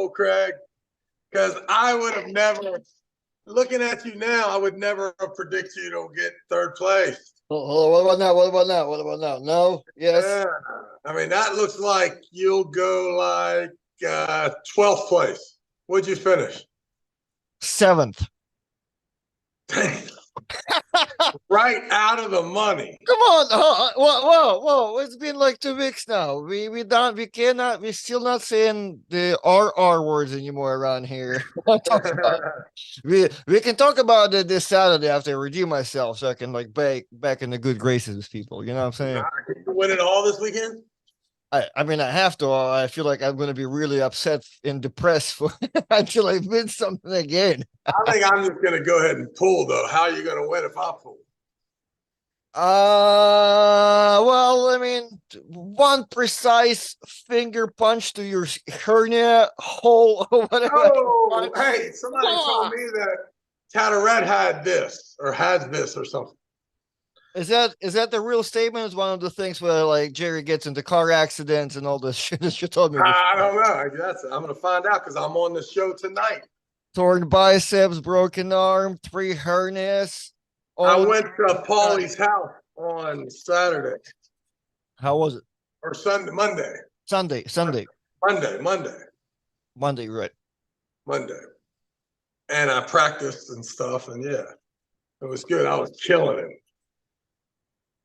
old Craig, because I would have never, looking at you now, I would never have predicted you to get third place. Hold on, what about now? What about now? What about now? No? Yes? Yeah. I mean, that looks like you'll go like 12th place. What'd you finish? 7th. Dang. Right out of the money. Come on. Whoa. It's been like 2 weeks now. We still not saying the RR words anymore around here. we can talk about it this Saturday after I redeem myself so I can like back in the good graces with people. You know what I'm saying? You win it all this weekend? I mean, I have to. I feel like I'm going to be really upset and depressed for until I win something again. I think I'm just going to go ahead and pull, though. How are you going to win if I pull? Well, I mean, one precise finger punch to your hernia hole or whatever. Oh, hey, somebody told me that Cataract had this or has this or something. Is that the real statement? Is one of the things where like Jerry gets into car accidents and all this shit that you told me before? I don't know. I'm going to find out because I'm on the show tonight. Torn biceps, broken arm, 3 hernias. I went to Paulie's house on Saturday. How was it? Or Sunday, Monday. Sunday. Monday, right. Monday. And I practiced and stuff, and yeah, it was good. I was killing it.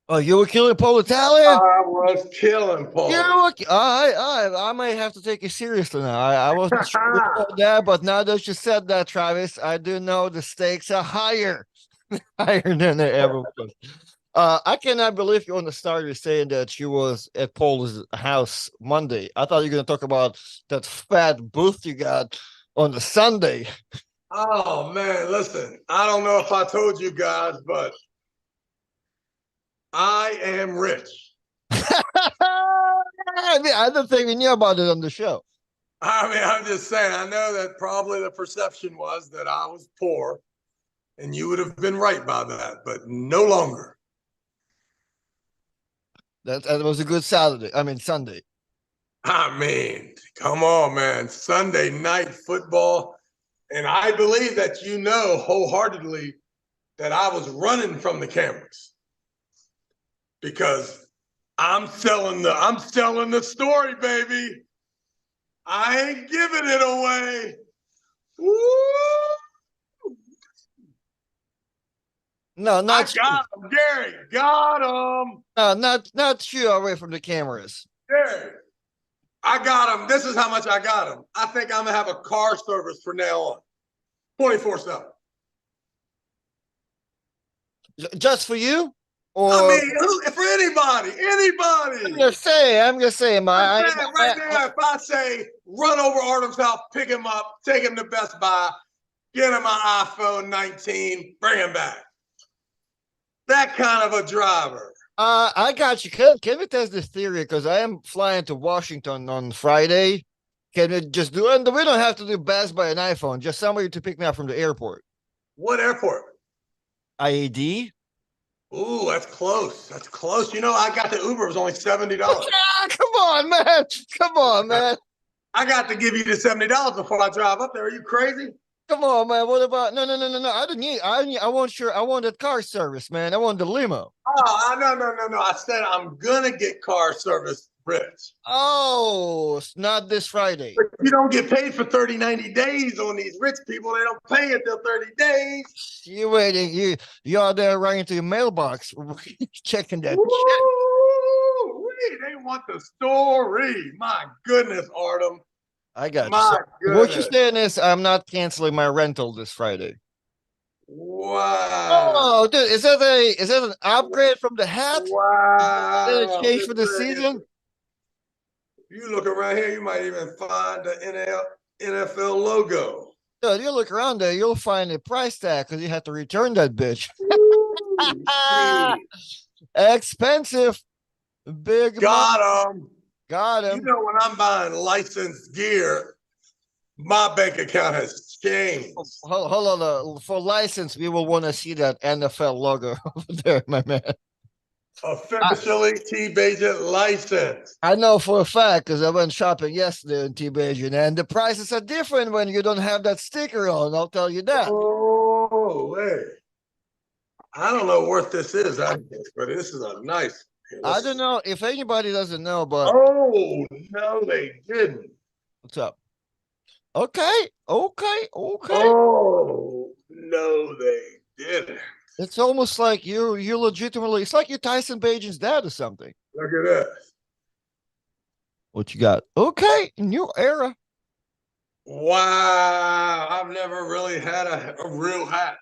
Oh, you were killing Paul Italia? I was killing Paul. I might have to take it seriously now. I wasn't sure about that, but now that you said that, Travis, I do know the stakes are higher than they ever was. I cannot believe you on the start you're saying that you was at Paul's house Monday. I thought you were going to talk about that fat booth you got on the Sunday. Oh, man, listen, I don't know if I told you guys, but I am rich. I mean, I don't think we knew about it on the show. I mean, I'm just saying, I know that probably the perception was that I was poor, and you would have been right by that, but no longer. That was a good Sunday. I mean, come on, man. Sunday night football. And I believe that you know wholeheartedly that I was running from the cameras because I'm selling the story, baby. I ain't giving it away. Woo! No, not I got him, Gary. Got him. No, not you away from the cameras. Gary, I got him. This is how much I got him. I think I'm gonna have a car service from now on, 24/7. Just for you? Or I mean, for anybody. I'm just saying, right now, if I say run over Artem's house, pick him up, take him to Best Buy, get him an iPhone 19, bring him back. That kind of a driver. I got you. Can we test this theory? Because I am flying to Washington on Friday. Can we just do it? And we don't have to do Best Buy an iPhone, just somebody to pick me up from the airport. What airport? IAD. Ooh, that's close. You know, I got the Uber. It was only $70. Come on, man. I got to give you the $70 before I drive up there. Are you crazy? Come on, man. What about no? I don't need. I want that car service, man. I want the limo. Oh, no. I said I'm gonna get car service, Rich. Oh, it's not this Friday. But you don't get paid for 30, 90 days on these rich people. They don't pay until 30 days. You waiting? You out there running to your mailbox, checking that. They want the story. My goodness, Artem. I got you. So what you're saying is I'm not canceling my rental this Friday. Wow. Oh, dude, is that an upgrade from the hat? Wow. Is that a change for the season? If you look around here, you might even find the NFL logo. Dude, you look around there, you'll find a price tag because you have to return that bitch. Expensive. Big. Got him. You know, when I'm buying licensed gear, my bank account has changed. Hold on. For license, we will want to see that NFL logo over there, my man. Officially T-Bagent licensed. I know for a fact because I went shopping yesterday in T-Bajan, and the prices are different when you don't have that sticker on. I'll tell you that. Oh, wait. I don't know what this is, but this is a nice. I don't know if anybody doesn't know, but Oh, no, they didn't. what's up? Okay, okay, okay. Oh, no, they didn't. It's almost like you legitimately. It's like you're Tyson Bajan's dad or something. Look at this. What you got? Okay, new era. Wow, I've never really had a real hat.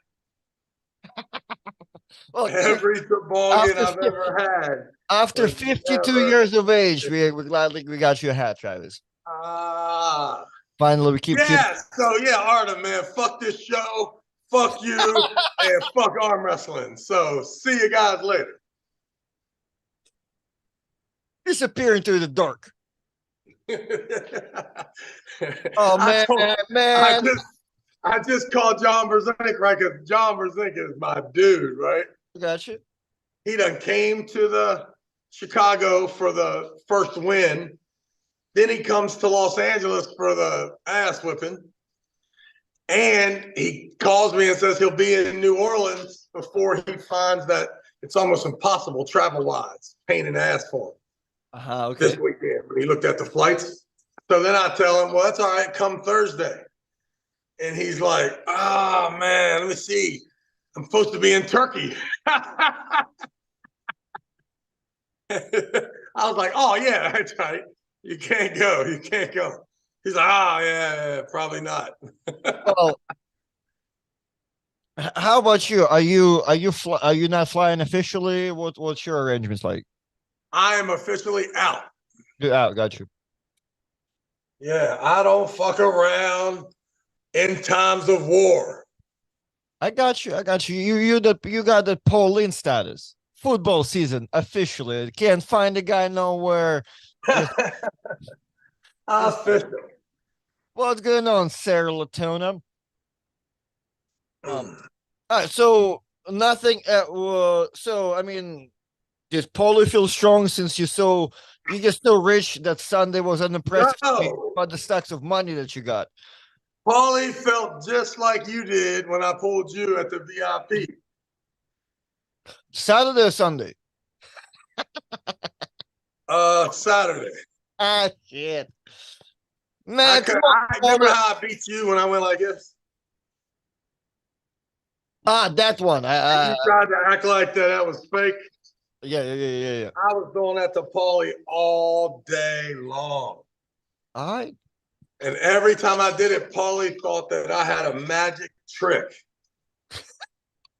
Well, Every toboggan I've ever had. after 52 years of age, we gladly we got you a hat, Travis. Ah. Finally, we keep So yeah, Artem, man, fuck this show, fuck you, and fuck arm wrestling. So see you guys later. disappearing through the dark. Oh man, man. I just called John Brzezinski, right? Because John Brzezinski is my dude, right? Gotcha. He done came to the Chicago for the first win. Then he comes to Los Angeles for the ass whipping. And he calls me and says he'll be in New Orleans before he finds that it's almost impossible travel-wise, pain in the ass for him. Okay. This weekend when he looked at the flights. So then I tell him, well, that's all right, come Thursday. And he's like, oh man, let me see. I'm supposed to be in Turkey. I was like, oh yeah, that's right. You can't go. You can't go. He's like, oh yeah, probably not. Well, how about you? Are you not flying officially? What's your arrangements like? I am officially out. You're out. Got you. Yeah, I don't fuck around in times of war. I got you. I got you. You got the Pauline status. Football season officially. Can't find the guy nowhere. Official. What's going on, Sarah Latona? All right, so nothing. So I mean, does Paulie feel strong since you get so rich that Sunday was an impressive about the stacks of money that you got? Paulie felt just like you did when I pulled you at the VIP. Saturday or Sunday? Saturday. Ah, shit. Man, I remember how I beat you when I went like this. That one. You tried to act like that was fake. Yeah. I was doing that to Paulie all day long. All right. And every time I did it, Paulie thought that I had a magic trick.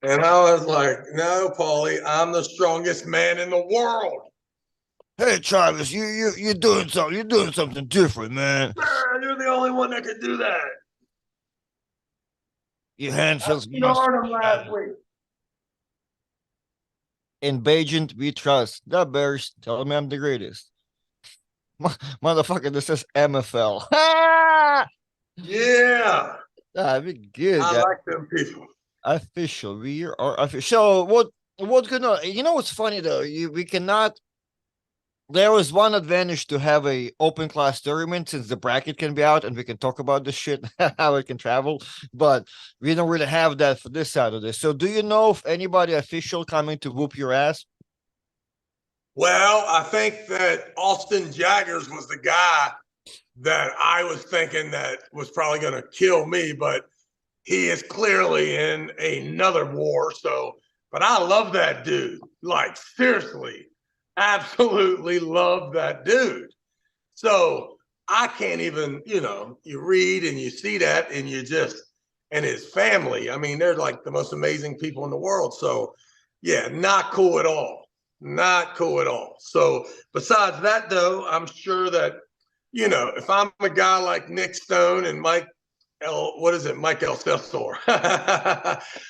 And I was like, no, Paulie, I'm the strongest man in the world. Hey, Travis, you're doing something. You're doing something different, man. You're the only one that could do that. Your hand feels last week. In Bagent, we trust. The Bears tell me I'm the greatest. Motherfucker, this is MFL. Yeah. That'd be good. I like them people. Official. We are official. So what's gonna you know what's funny though? We cannot there was one advantage to have a open class tournament since the bracket can be out and we can talk about this shit, how it can travel, but we don't really have that for this Saturday. So do you know if anybody official coming to whoop your ass? Well, I think that Austin Jaggers was the guy that I was thinking that was probably going to kill me, but he is clearly in another war. So, but I love that dude. Like, seriously, absolutely love that dude. So I can't even, you read and you see that and and his family. I mean, they're like the most amazing people in the world. So, yeah, not cool at all. Not cool at all. So, besides that, though, I'm sure that, if I'm a guy like Nick Stone and Mike Mike El Cestor,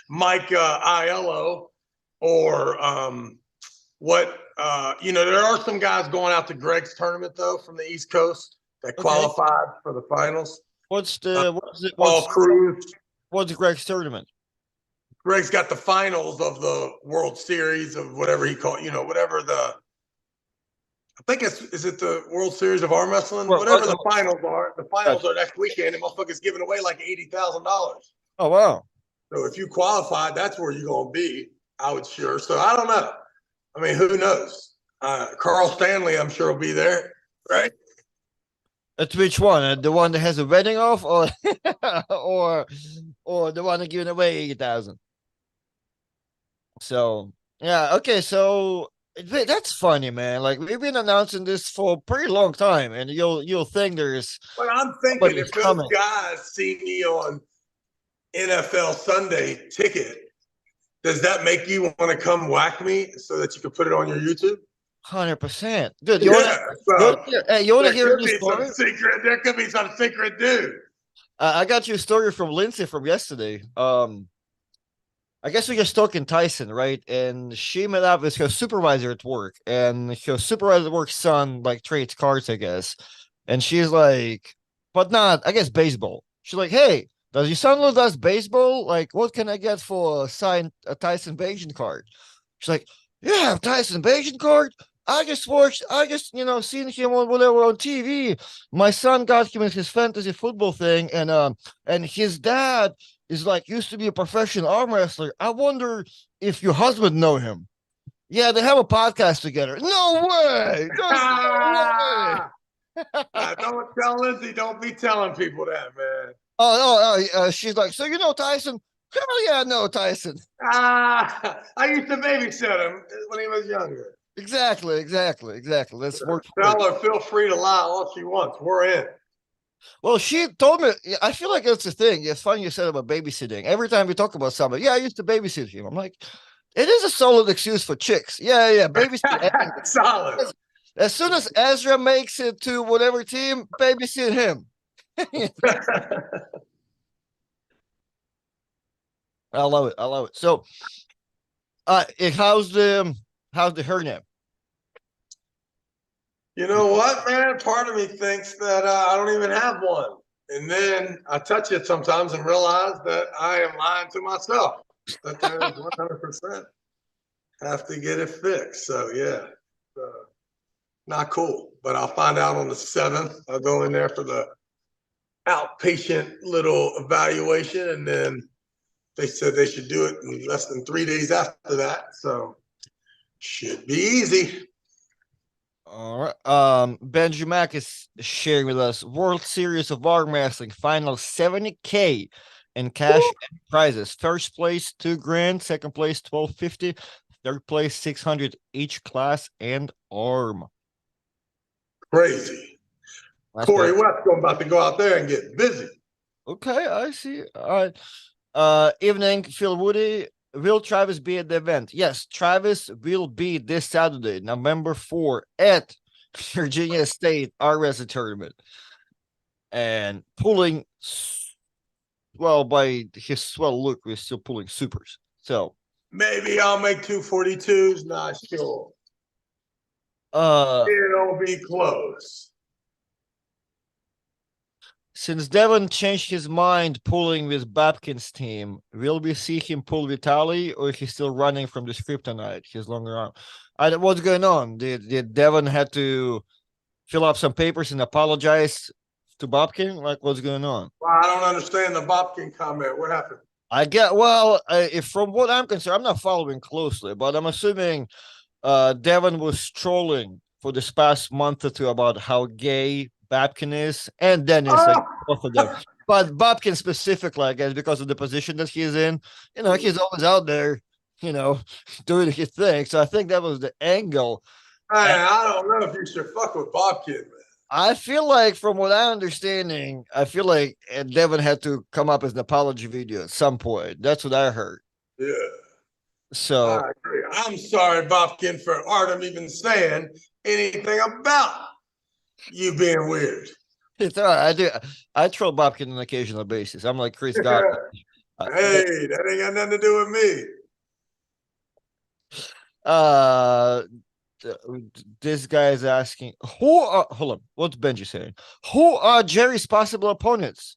Mike Aiello, or there are some guys going out to Greg's tournament though from the East Coast that qualified for the finals. What's Paul Cruz? What's Greg's tournament? Greg's got the finals of the World Series of whatever he called, whatever I think is it the World Series of arm wrestling? Well, Whatever the finals are. The finals are next weekend, and motherfucker's giving away like $80,000. Oh wow. So if you qualify, that's where you're gonna be. I would sure. So I don't know. I mean, who knows? Carl Stanley, I'm sure will be there, right? At which one? The one that has a wedding off, or or the one that giving away 80,000? So yeah, okay. So that's funny, man. Like we've been announcing this for a pretty long time, and you'll think there's. But I'm thinking if those guys see me on NFL Sunday ticket, does that make you want to come whack me so that you can put it on your YouTube? 100%. Dude, you want to hear the story? There could be some secret dude. I got you a story from Lindsay from yesterday. I guess we just talking Tyson, right? And she met up with her supervisor at work, and her supervisor at work's son like trades cards, I guess. And she's like, but not, I guess, baseball. She's like, hey, does your son does baseball? Like, what can I get for a Tyson Bagent card? She's like, yeah, Tyson Bagent card. I just seen him on whatever on TV. My son got him in his fantasy football thing, and his dad is like used to be a professional arm wrestler. I wonder if your husband know him. Yeah, they have a podcast together. No way! No way! Don't tell Lindsay. Don't be telling people that, man. She's like, so you know Tyson? Hell yeah, I know Tyson. I used to babysit him when he was younger. Exactly. Let's work. Tell her, feel free to lie all she wants. We're in. Well, she told me, I feel like it's a thing. It's funny you said about babysitting. Every time we talk about somebody, yeah, I used to babysit him. I'm like, it is a solid excuse for chicks. Yeah, babysit. Solid. As soon as Ezra makes it to whatever team, babysit him. I love it. So, how's the hernia? You know what, man? Part of me thinks that I don't even have one. And then I touch it sometimes and realize that I am lying to myself. That is 100% have to get it fixed. So, yeah, not cool. But I'll find out on the 7th. I'll go in there for the outpatient little evaluation. And then they said they should do it in less than 3 days after that. So, should be easy. All right. Benji Mack is sharing with us World Series of Arm Wrestling final 70K in cash and prizes. First place $2,000, second place $1,250, third place $600 each class and arm. Crazy. That's Corey West about to go out there and get busy. Okay, I see. All right. Evening, Phil Woody. Will Travis be at the event? Yes, Travis will be this Saturday, November 4, at Virginia State Arm Wrestling Tournament. And pulling, well, by his swell look, we're still pulling supers. So maybe I'll make 242s, not sure. It'll be close. Since Devon changed his mind pulling with Babkin's team, will we see him pull Vitali, or is he still running from the Kryptonite, his longer arm? What's going on? Did Devon had to fill up some papers and apologize to Babkin? Like, what's going on? Well, I don't understand the Babkin comment. What happened? If from what I'm concerned, I'm not following closely, but I'm assuming Devon was trolling for this past month or two about how gay Babkin is, and Dennis, like, both of them. But Babkin specifically, I guess, because of the position that he's in, he's always out there, doing his thing. So I think that was the angle. I don't know if you should fuck with Babkin, man. I feel like, from what I'm understanding, Devon had to come up with an apology video at some point. That's what I heard. Yeah. So I agree. I'm sorry, Babkin, for Artem even saying anything about you being weird. It's all right. I troll Babkin on an occasional basis. I'm like Chris God. Hey, that ain't got nothing to do with me. This guy is asking, hold on, what's Benji saying? Who are Jerry's possible opponents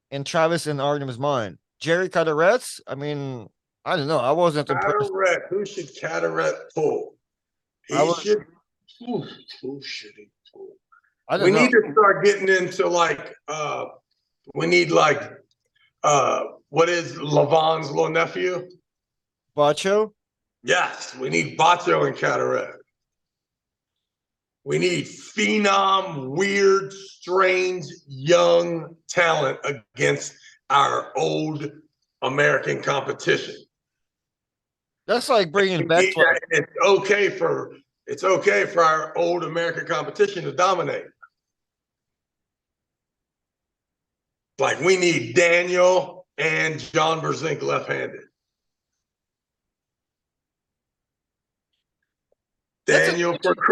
in Travis and Artem's mind? Jerry Cadorets? I mean, I don't know. I wasn't impressed. Cataract. Who should Cataract pull? I He was. should. Who should he pull? I We don't know. need to start getting into like we need like what is Lavon's little nephew? Bacho. Yes, we need Bacho and Cataract. We need phenom, weird, strange, young talent against our old American competition. That's like bringing back. It's okay for our old American competition to dominate. Like we need Daniel and John Berzink left-handed. Daniel That's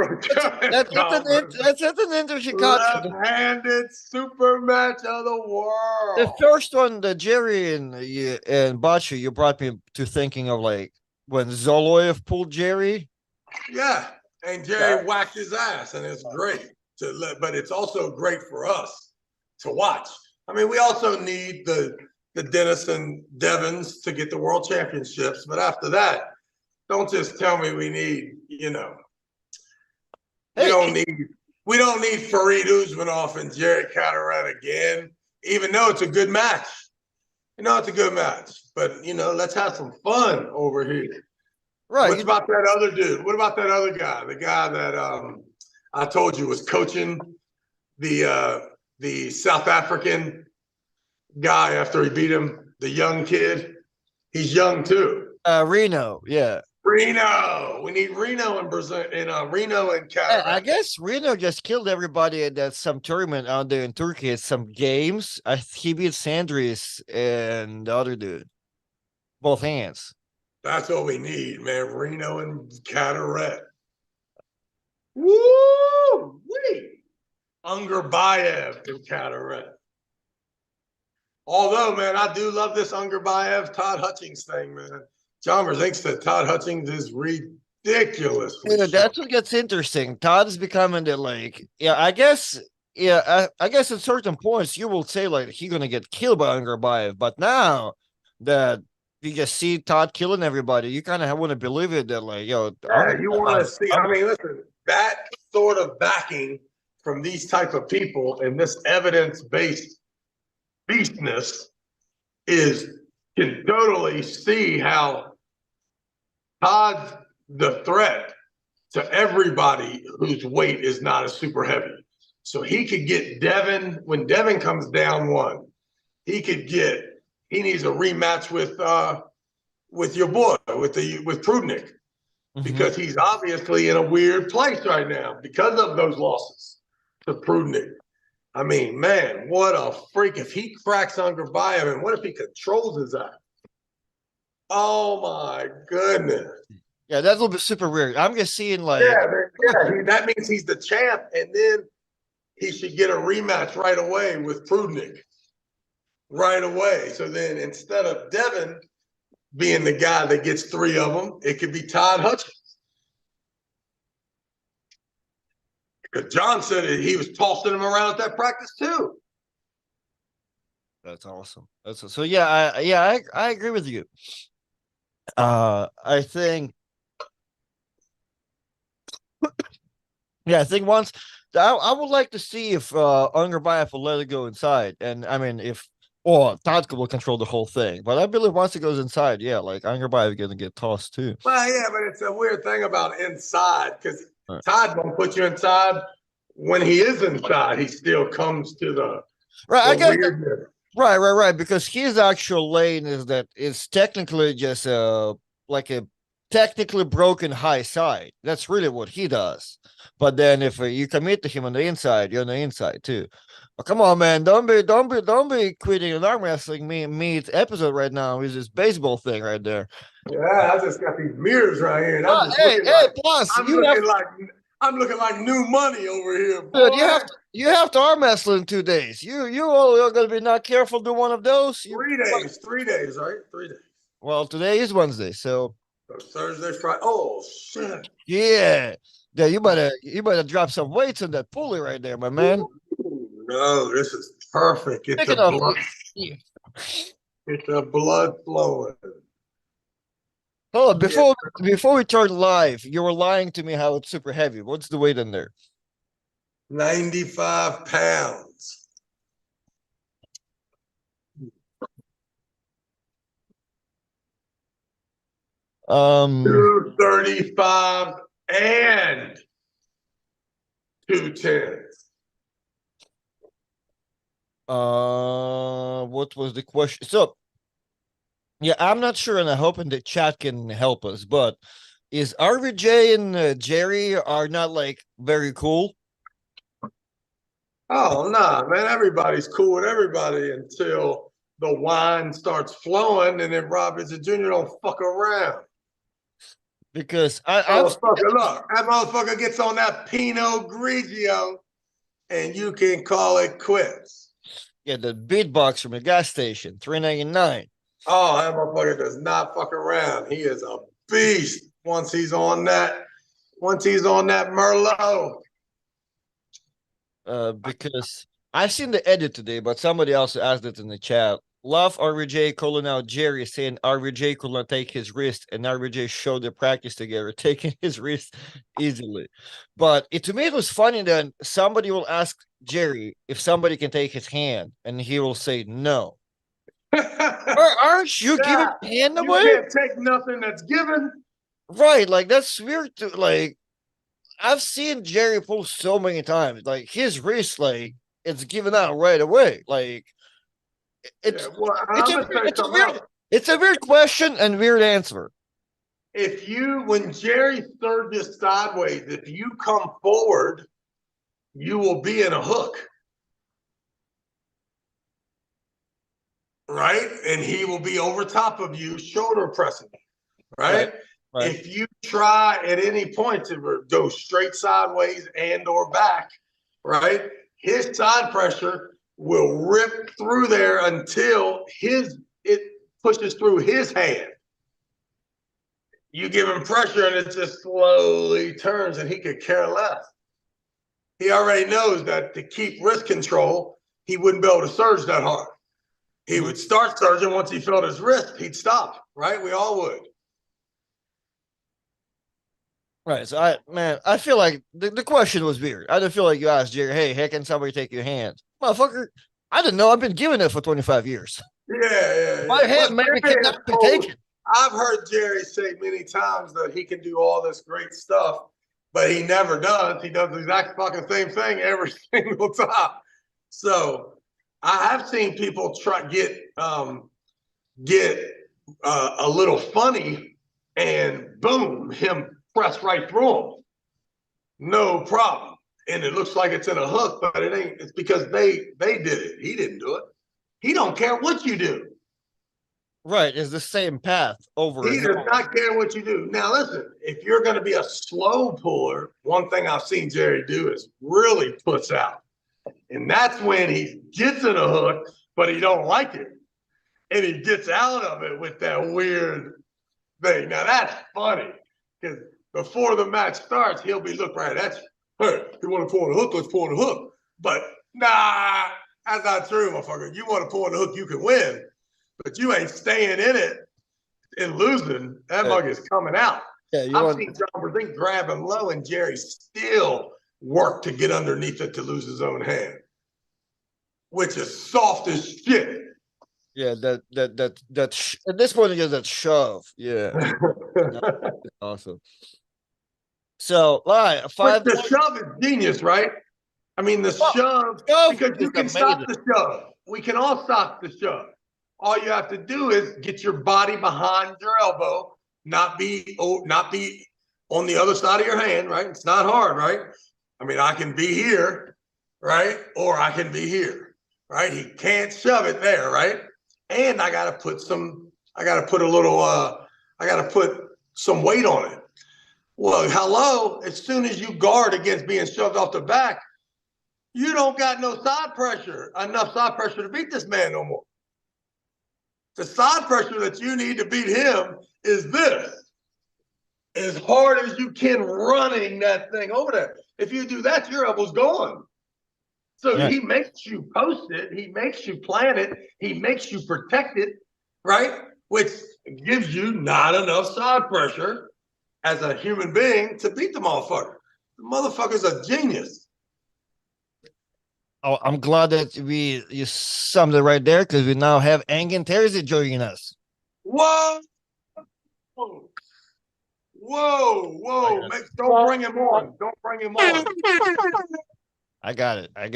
an interesting concept. left-handed super match of the world. The first one, the Jerry and Bacho, you brought me to thinking of like when Zoloyev pulled Jerry. Yeah, and Jerry whacked his ass, and it's great but it's also great for us to watch. I mean, we also need the Dennis and Devons to get the world championships, but after that, don't just tell me we need, we don't need Fareed Usmanov and Jared Cataract again, even though it's a good match. It's a good match, but let's have some fun over here. Right. What about that other dude? What about that other guy? The guy that I told you was coaching the South African guy after he beat him, the young kid. He's young too. Reno, yeah. Reno. We need Reno and Brazil and Reno and Cataract. I guess Reno just killed everybody at some tournament out there in Turkey at some games. He beat Sandris and the other dude. Both hands. That's what we need, man. Reno and Cataract. Woo! Wee! Ungerbayev and Cataract. Although, man, I do love this Ungerbayev Todd Hutchings thing, man. John Berzink said Todd Hutchings is ridiculous. Yeah, that's what gets interesting. Todd is becoming I guess at certain points you will say like he's gonna get killed by Ungerbayev, but now that you just see Todd killing everybody, you kind of want to believe it that you want to see. I mean, listen, that sort of backing from these type of people and this evidence-based beastness can totally see how Todd's the threat to everybody whose weight is not a super heavy. So he could get Devin when Devin comes down one. He needs a rematch with your boy with Prudnick because he's obviously in a weird place right now because of those losses to Prudnick. I mean, man, what a freak! If he cracks Ungerbayev, and what if he controls his ass? Oh my goodness! Yeah, that will be super weird. I'm just seeing that means he's the champ, and then he should get a rematch right away with Prudnick. Right away. So then, instead of Devin being the guy that gets three of them, it could be Todd Hutchings. Because John said he was tossing him around at that practice too. That's awesome. So yeah, I agree with you. I think I think once I would like to see if Ungerbayev will let it go inside, and I mean if Todd will control the whole thing, but I believe once it goes inside, like Ungerbayev is gonna get tossed too. Well, yeah, but it's a weird thing about inside because Todd won't put you inside. When he is inside, he still comes to the weirdness. Right. Because his actual lane is technically just like a technically broken high side. That's really what he does. But then if you commit to him on the inside, you're on the inside too. Oh, come on, man! Don't be quitting an arm wrestling meet episode right now with this baseball thing right there. Yeah, I just got these mirrors right here. And plus I'm looking like new money over here. Boy. Dude, you have to arm wrestle in 2 days. You all are gonna be not careful. Do one of those. 3 days. 3 days, right? 3 days. Well, today is Wednesday, so Thursday, Friday. Oh shit! Yeah, you better drop some weights on that pulley right there, my man. No, this is perfect. It's a blood flowing. Oh, before we turn live, you were lying to me how it's super heavy. What's the weight in there? 95 pounds. Um, 235 and 210. what was the question? So, yeah, I'm not sure, and I'm hoping the chat can help us. But is RVJ and Jerry are not like very cool? Oh, nah, man. Everybody's cool with everybody until the wine starts flowing and then Robinson Jr. don't fuck around. Because Motherfucker, look, that motherfucker gets on that Pinot Grigio and you can call it quits. yeah, the beatbox from the gas station, $3.99. Oh, that motherfucker does not fuck around. He is a beast once he's on that. Once he's on that Merlot. Because I've seen the edit today, but somebody else asked it in the chat. Love RVJ calling out Jerry, saying RVJ could not take his wrist, and RVJ showed the practice together, taking his wrist easily. But to me, it was funny that somebody will ask Jerry if somebody can take his hand, and he will say no. Aren't you giving Yeah, hand you away? can't take nothing that's given. Right, like that's weird. Like I've seen Jerry post so many times, like his wrist, like it's given out right away. Like it's Yeah, well, it's I'm a gonna tell you it's a something weird else. it's a weird question and weird answer. If you, when Jerry surges sideways, if you come forward, you will be in a hook, right? And he will be over top of you, shoulder pressing, right? Right. If you try at any point to go straight sideways and or back, right? His side pressure will rip through there until it pushes through his hand. You give him pressure and it just slowly turns and he could care less. He already knows that to keep wrist control, he wouldn't be able to surge that hard. He would start surging once he felt his wrist, he'd stop, right? We all would. Right. So I feel like the question was weird. I didn't feel like you asked Jerry, hey, how can somebody take your hand? Motherfucker, I didn't know. I've been giving it for 25 years. My Well, hand maybe cannot be taken. I've heard Jerry say many times that he can do all this great stuff, but he never does. He does the exact fucking same thing every single time. So I have seen people try get a little funny and boom, him press right through him. No problem. And it looks like it's in a hook, but it ain't. It's because they did it. He didn't do it. He don't care what you do. Right, it's the same path over He and does over. not care what you do. Now, listen, if you're going to be a slow puller, one thing I've seen Jerry do is really puts out. And that's when he gets in a hook, but he don't like it. And he gets out of it with that weird thing. Now, that's funny because before the match starts, he'll be looking right at you. Hey, you want to pull on the hook? Let's pull on the hook. But nah, that's not true, motherfucker. You want to pull on the hook, you can win. But you ain't staying in it and losing. That mug is coming out. Yeah, I've seen John Brink grab him low and Jerry still work to get underneath it to lose his own hand, which is soft as shit. Yeah, at this point, it's that shove. Yeah, awesome. So, all right, But the shove is genius, right? I mean, the shove, because you can stop the shove. We can all stop the shove. All you have to do is get your body behind your elbow, not be on the other side of your hand, right? It's not hard, right? I mean, I can be here, right? Or I can be here, right? He can't shove it there, right? And I gotta put some weight on it. Well, hello, as soon as you guard against being shoved off the back, you don't got enough side pressure to beat this man no more. The side pressure that you need to beat him is this. As hard as you can running that thing over there. If you do that, your elbow's gone. So he makes you post it. He makes you plan it. He makes you protect it, right? Which gives you not enough side pressure as a human being to beat the motherfucker. The motherfucker's a genius. Oh, I'm glad that you summed it right there because we now have Engin Terzi joining us. Whoa! Whoa! Don't bring him on. Don't bring him on. I got it. Make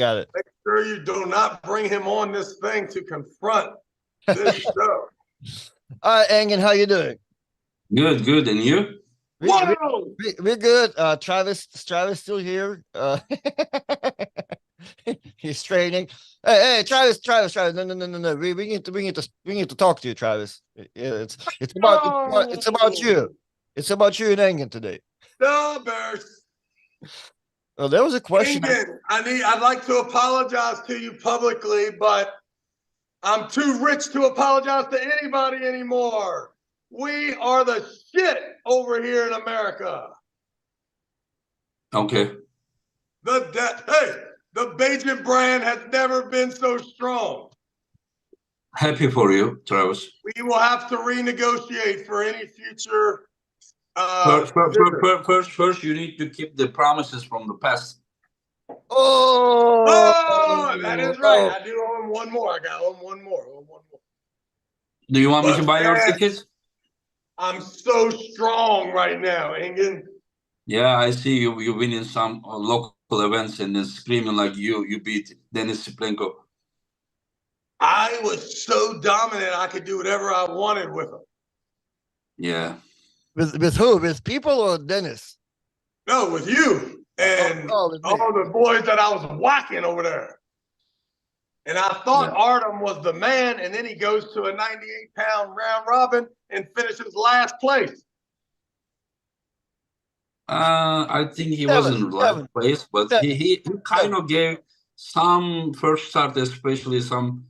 sure you do not bring him on this thing to confront this show. All right, Engin, how you doing? Good. And you? We're good. Travis still here. He's training. Hey, Travis. No. We need to talk to you, Travis. It's about you. It's about you and Engin today. The Bears. Well, there was a question. Engin, I'd like to apologize to you publicly, but I'm too rich to apologize to anybody anymore. We are the shit over here in America. Okay. The Bagent brand has never been so strong. Happy for you, Travis. We will have to renegotiate for any future. First, you need to keep the promises from the past. Oh, that is right. I do owe him one more. I got one more. Do you want me to buy your tickets? I'm so strong right now, Engin. Yeah, I see you. You win in some local events and then screaming like you beat Dennis Siplenko. I was so dominant, I could do whatever I wanted with him. Yeah. With who? With people or Dennis? No, with you and all the boys that I was whacking over there. And I thought Artem was the man, and then he goes to a 98-pound round robin and finishes last place. I think he wasn't last place, but he kind of gave some first start, especially some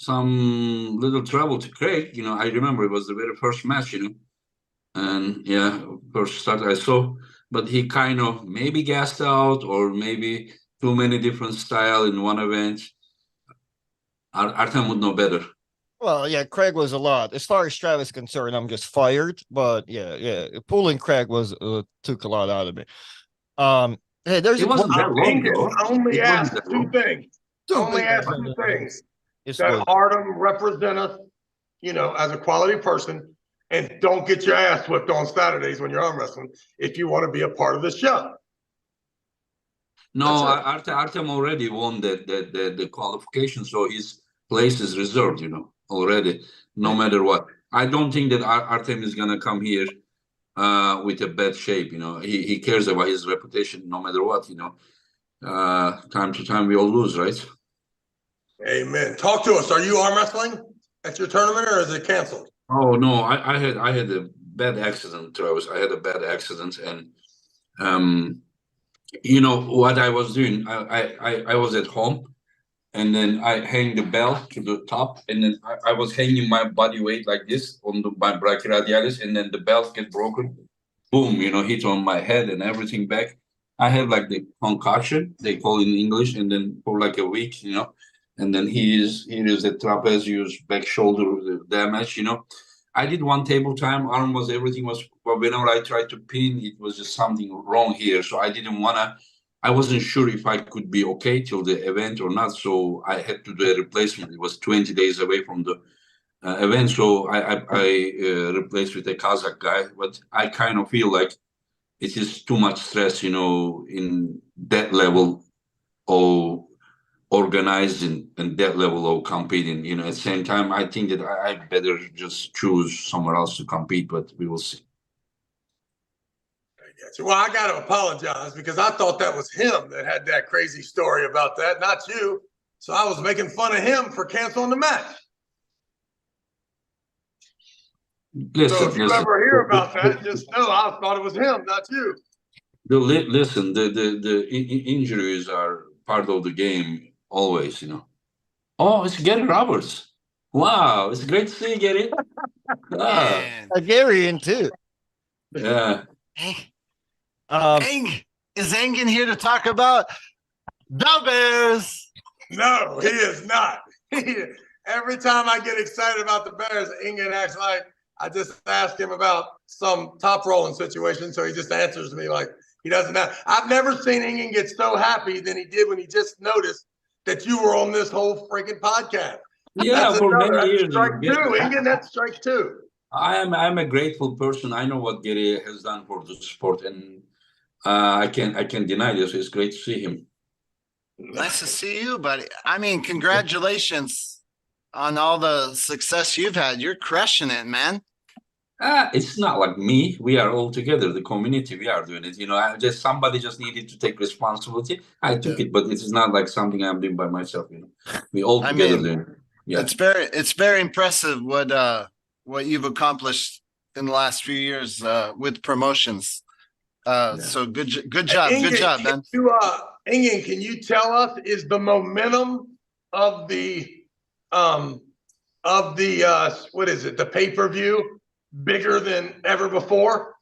little trouble to Craig. I remember it was the very first match, and first start I saw, but he kind of maybe gassed out or maybe too many different style in one event. Artem would know better. Well, yeah, Craig was a lot. As far as Travis is concerned, I'm just fired. But yeah, pulling Craig was took a lot out of me. Hey, there's it wasn't that long. I only asked two things. That Artem represent us, as a quality person, and don't get your ass whipped on Saturdays when you're arm wrestling if you want to be a part of the show. No, Artem already won the qualification, so his place is reserved, already, no matter what. I don't think that Artem is gonna come here with a bad shape. He cares about his reputation no matter what. Time to time we all lose, right? Amen. Talk to us. Are you arm wrestling at your tournament, or is it canceled? Oh no, I had a bad accident, Travis. I had a bad accident, and what I was doing. I was at home, and then I hang the bell to the top, and then I was hanging my body weight like this on my brachioradialis, and then the belt get broken. Boom, hit on my head and everything back. I had like the concussion, they call it in English, and then for like a week, and then here is the trapezius, back shoulder damage, I did one table time, everything was, but whenever I tried to pin, it was just something wrong here. So I wasn't sure if I could be okay till the event or not. So I had to do a replacement. It was 20 days away from the event. So I replaced with a Kazakh guy, but I kind of feel like it is too much stress, in that level of organizing and that level of competing. At the same time, I think that I better just choose somewhere else to compete, but we will see. Well, I got to apologize because I thought that was him that had that crazy story about that, not you. So I was making fun of him for canceling the match. So if you ever hear about that, just know I thought it was him, not you. Listen, the injuries are part of the game always, Oh, it's Gary Roberts. Wow, it's great to see you, Gary. Gary in too. Yeah. Is Engin here to talk about the Bears? No, he is not. Every time I get excited about the Bears, Engin acts like I just asked him about some top rolling situation, so he just answers me like he doesn't know. I've never seen Engin get so happy than he did when he just noticed that you were on this whole freaking podcast. Yeah, for many years. Strike two, Engin. That's strike two. I'm a grateful person. I know what Gary has done for the sport, and I can't deny this. It's great to see him. Nice to see you, buddy. I mean, congratulations on all the success you've had. You're crushing it, man. It's not like me. We are all together, the community. We are doing it. Somebody just needed to take responsibility. I took it, but it is not like something I'm doing by myself. We all together doing it. Yeah. It's very impressive what you've accomplished in the last few years with promotions. So good job, Engin, good job, man. Engin, can you tell us, is the momentum of the what is it, the pay-per-view bigger than ever before?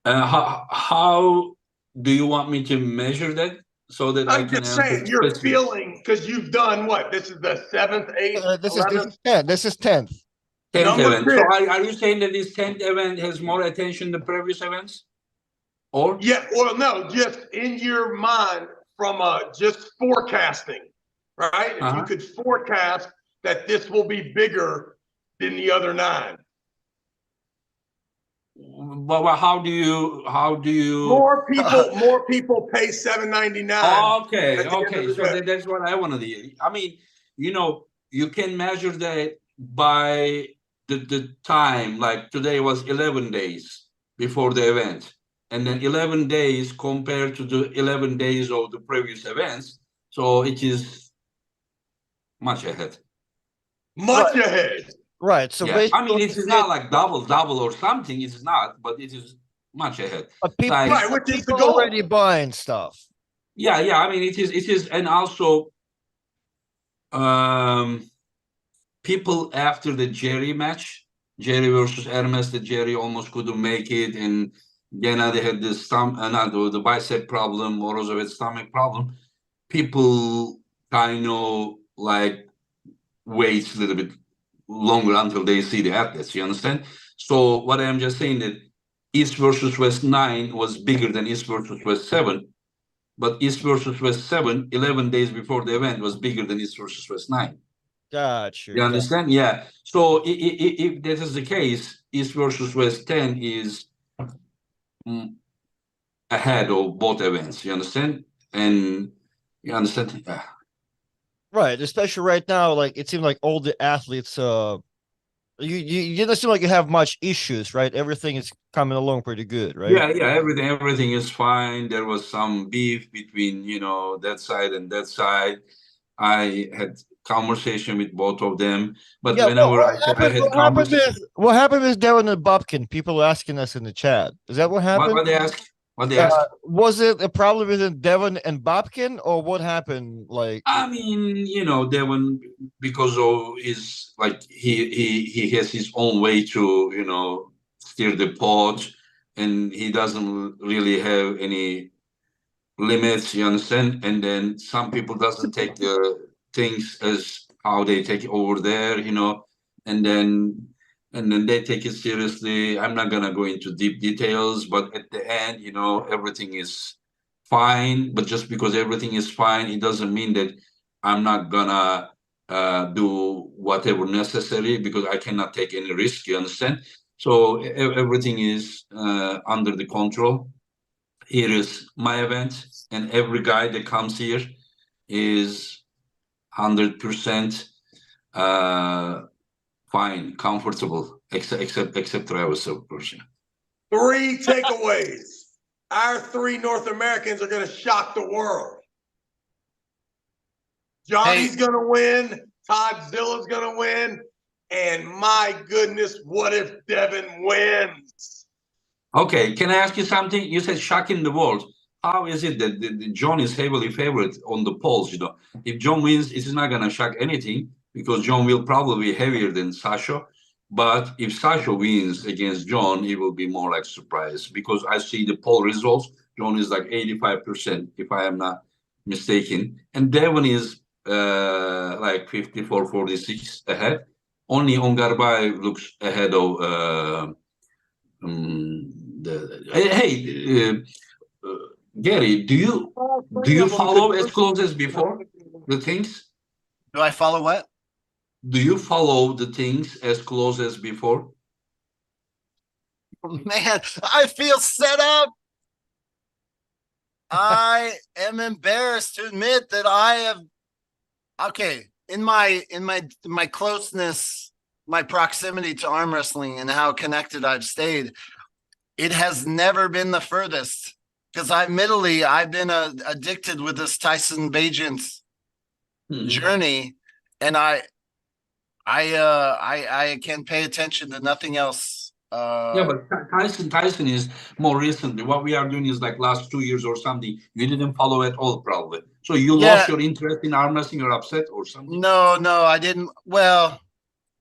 How do you want me to measure that so that I I'm can just saying you're feeling, because you've done what? This is the 7th, 8th, This 11th? is 10th. This is 10th. 10th Number event. 10. So are you saying that this 10th event has more attention than previous events? Or Yeah, well, no, just in your mind from just forecasting, right? If you could forecast that this will be bigger than the other 9. But how do you More people pay $7.99. Okay, at the end of the so day. that's what I want to hear. I mean, you can measure that by the time, like today was 11 days before the event, and then 11 days compared to the 11 days of the previous events, so it is much ahead. Much ahead. Right. So Yeah, basically, I mean, it is not like double or something. It's not, but it is much ahead. but people, Like- Right, which is the people goal. already buying stuff. Yeah. I mean, it is, and also, people after the Jerry match, Jerry versus Hermes, that Jerry almost couldn't make it, and Gennady had the bicep problem, Morozov had stomach problem. People kind of like waits a little bit longer until they see the athletes. You understand? So what I'm just saying that East versus West 9 was bigger than East versus West 7, but East versus West 7, 11 days before the event, was bigger than East versus West 9. Got you. You understand? Yeah. So if that is the case, East versus West 10 is ahead of both events. You understand? And you understand? Yeah. Right. Especially right now, like it seems like all the athletes, you didn't seem like you have much issues, right? Everything is coming along pretty good, right? Yeah. Everything is fine. There was some beef between that side and that side. I had conversation with both of them, but Yeah, whenever I had conversation, what happened with Devin and Bobkin? People asking us in the chat. Is that what happened? what they ask? What they ask? Was it a problem with Devin and Bobkin, or what happened? Like, I mean, Devon, because of his, like, he has his own way to steer the pot, and he doesn't really have any limits. You understand? And then some people doesn't take the things as how they take it over there, and then they take it seriously. I'm not gonna go into deep details, but at the end, everything is fine. But just because everything is fine, it doesn't mean that I'm not gonna do whatever necessary, because I cannot take any risk. You understand? So everything is under the control. Here is my event, and every guy that comes here is 100% fine, comfortable, except Travis, of course. 3 takeaways. Our 3 North Americans are going to shock the world. Johnny's going to win. Toddzilla's going to win. And my goodness, what if Devin wins? Okay, can I ask you something? You said shocking the world. How is it that John is heavily favored on the polls? If John wins, it's not going to shock anything, because John will probably be heavier than Sasha. But if Sasha wins against John, it will be more like surprise, because I see the poll results. John is like 85%, if I am not mistaken, and Devin is like 54-46 ahead. only Ongarbay looks ahead of Gary, do you follow as close as before the things? Do I follow what? Do you follow the things as close as before? Man, I feel set up. I am embarrassed to admit that I have okay in my closeness, my proximity to arm wrestling and how connected I've stayed. It has never been the furthest because I've been addicted with this Tyson Bagent journey, and I can pay attention to nothing else. Yeah, but Tyson is more recently. What we are doing is like last 2 years or something. You didn't follow at all, probably. So you lost your interest in arm wrestling. You're upset or something. No, I didn't. Well,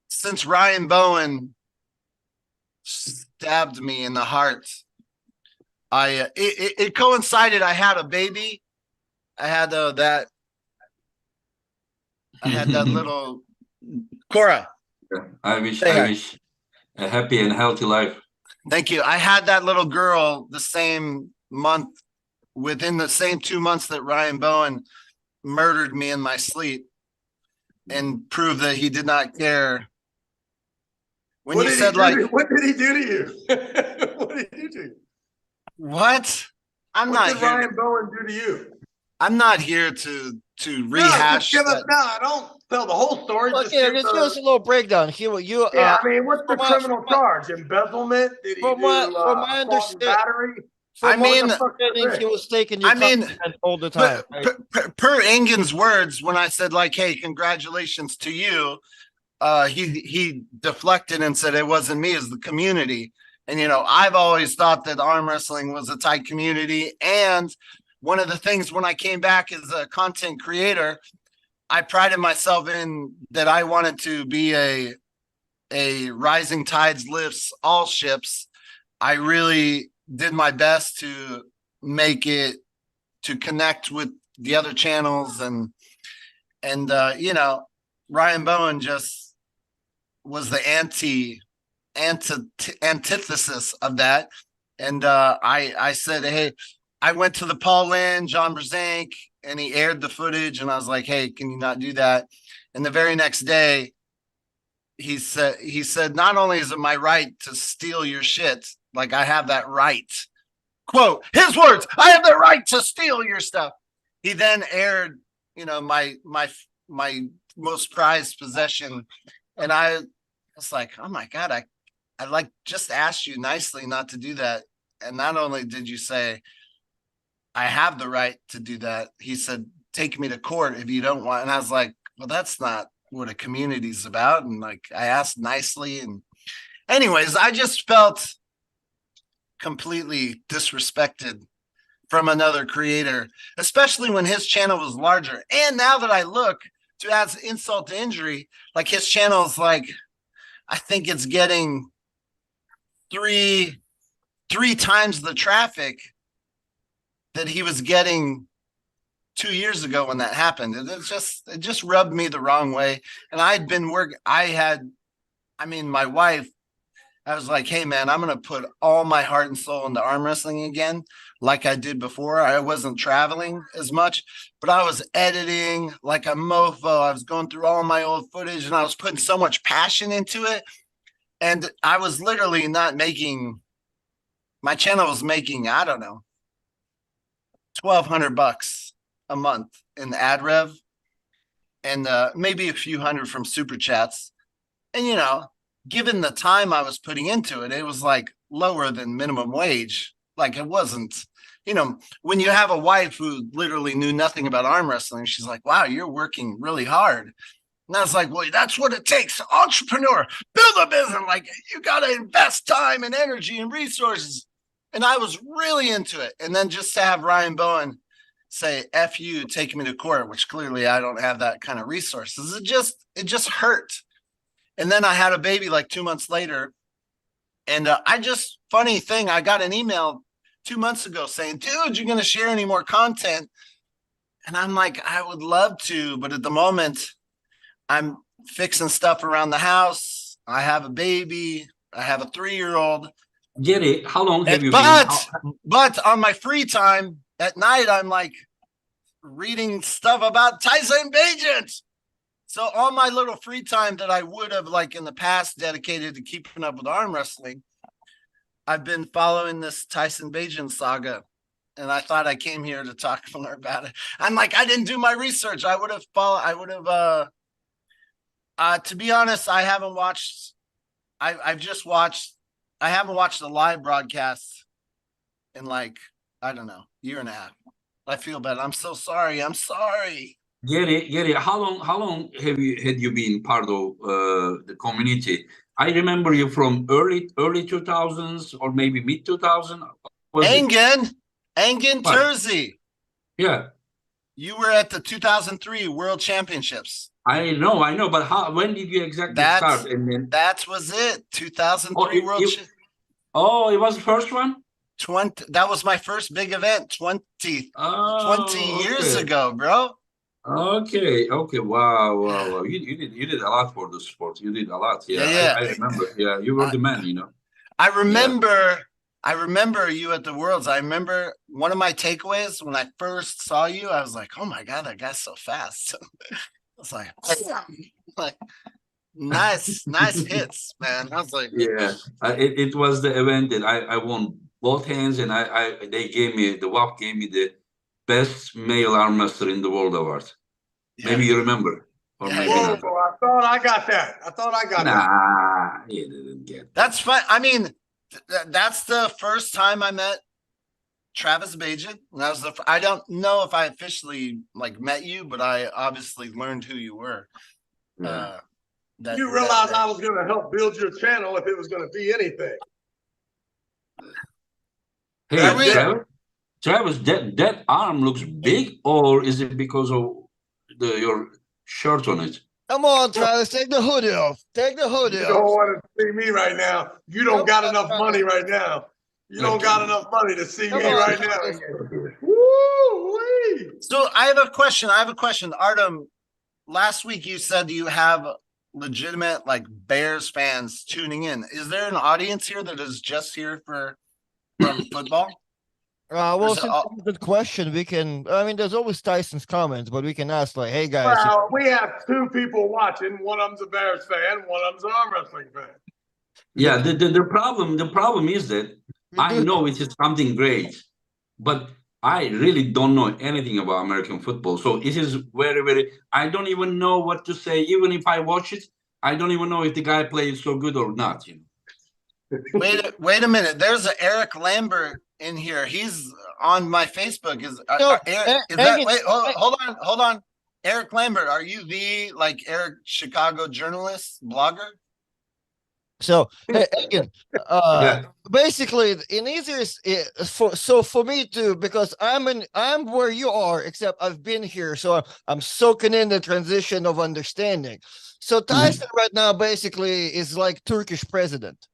since Ryan Bowen stabbed me in the heart, it coincided. I had a baby. I had that little Cora. I wish a happy and healthy life. Thank you. I had that little girl the same month, within the same 2 months that Ryan Bowen murdered me in my sleep and proved that he did not care. When what you did said what did he do to you? What did he do to you? What? What did Ryan Bowen do to you? I'm not here to rehash. Don't tell the whole story. Look, just give us a little breakdown. I mean, what's the criminal charge? Embezzlement? Did he do from my battery? He was taking your all the time. Per Engin's words, when I said like, "Hey, congratulations to you," he deflected and said it wasn't me, it's the community. And I've always thought that arm wrestling was a tight community. And one of the things when I came back as a content creator, I prided myself in that I wanted to be a rising tides lifts all ships. I really did my best to make it, to connect with the other channels, and Ryan Bowen just was the antithesis of that. And I said, hey, I went to the Paul Linn, John Brzank, and he aired the footage, and I was like, hey, can you not do that? And the very next day, he said, not only is it my right to steal your shit, like I have that right. Quote, his words, I have the right to steal your stuff. He then aired, my most prized possession. And I was like, oh my God, I like just asked you nicely not to do that. And not only did you say, I have the right to do that, he said, take me to court if you don't want. And I was like, well, that's not what a community's about. And like, I asked nicely. And anyways, I just felt completely disrespected from another creator, especially when his channel was larger. And now that I look, to add insult to injury, like his channel is like, I think it's getting three times the traffic that he was getting 2 years ago when that happened. And it just rubbed me the wrong way. And my wife, I was like, hey man, I'm going to put all my heart and soul into arm wrestling again, like I did before. I wasn't traveling as much, but I was editing like a mofo. I was going through all my old footage and I was putting so much passion into it. And I was literally not making, my channel was making, I don't know, $1,200 a month in ad rev, and maybe a few hundred from super chats. And given the time I was putting into it, it was like lower than minimum wage. Like it wasn't, when you have a wife who literally knew nothing about arm wrestling, she's like, wow, you're working really hard. And I was like, well, that's what it takes. Entrepreneur, build a business. Like you got to invest time and energy and resources. And I was really into it. And then just to have Ryan Bowen say, F you, take me to court, which clearly I don't have that kind of resources. It just hurt. And then I had a baby like 2 months later. And funny thing, I got an email 2 months ago saying, dude, you're going to share any more content? And I'm like, I would love to, but at the moment I'm fixing stuff around the house. I have a baby. I have a 3-year-old. Get it? How long have you But on my free time at night, I'm like reading stuff about Tyson Bagent. So all my little free time that I would have like in the past dedicated to keeping up with arm wrestling, I've been following this Tyson Bagent saga. And I thought I came here to talk more about it. I'm like, I didn't do my research. I would have to be honest, I haven't watched. I've just watched. I haven't watched the live broadcast in like, I don't know, year and a half. I feel bad. I'm so sorry. I'm sorry. Get it? How long had you been part of the community? I remember you from early 2000s or maybe mid 2000. Engin Terzi. Yeah. You were at the 2003 World Championships. I know, but when did you exactly start? And then that was it. 2003 World Championships. Oh, it was the first one? 20. That was my first big event 20 years ago, bro. Okay. Wow. You did a lot for the sport. You did a lot. Yeah. I remember. Yeah, you were the man, you know. I remember you at the Worlds. I remember one of my takeaways when I first saw you, I was like, oh my God, that guy's so fast. I was like nice hits, man. I was like, yeah, it was the event that I won both hands, and the WAP gave me the best male arm wrestler in the world award. Yeah. Maybe you remember, or maybe not. I thought I got that. Nah, you didn't get. That's fine. I mean, that's the first time I met Travis Bagent. That was I don't know if I officially like met you, but I obviously learned who you were. Yeah. You realized I was going to help build your channel if it was going to be anything. Hey, Travis, that arm looks big, or is it because of your shirt on it? Come on, Travis, take the hoodie off. Take the hoodie off. You don't want to see me right now. You don't got enough money right now. You don't got enough money to see me right now. Woo-wee. So I have a question. Artem, last week you said you have legitimate like Bears fans tuning in. Is there an audience here that is just here from football? Well, since it's a good question, we can. I mean, there's always Tyson's comments, but we can ask like, "Hey guys." Well, we have 2 people watching. One of them's a Bears fan. One of them's an arm wrestling fan. Yeah, the problem is that I know it is something great, but I really don't know anything about American football. So it is very, very. I don't even know what to say. Even if I watch it, I don't even know if the guy plays so good or not. You know. Wait a minute. There's an Eric Lambert in here. He's on my Facebook. Hold on. Eric Lambert, are you the like Eric Chicago journalist blogger? So again, basically, in easier for me to, because I'm where you are, except I've been here, so I'm soaking in the transition of understanding. So Tyson right now basically is like Turkish president.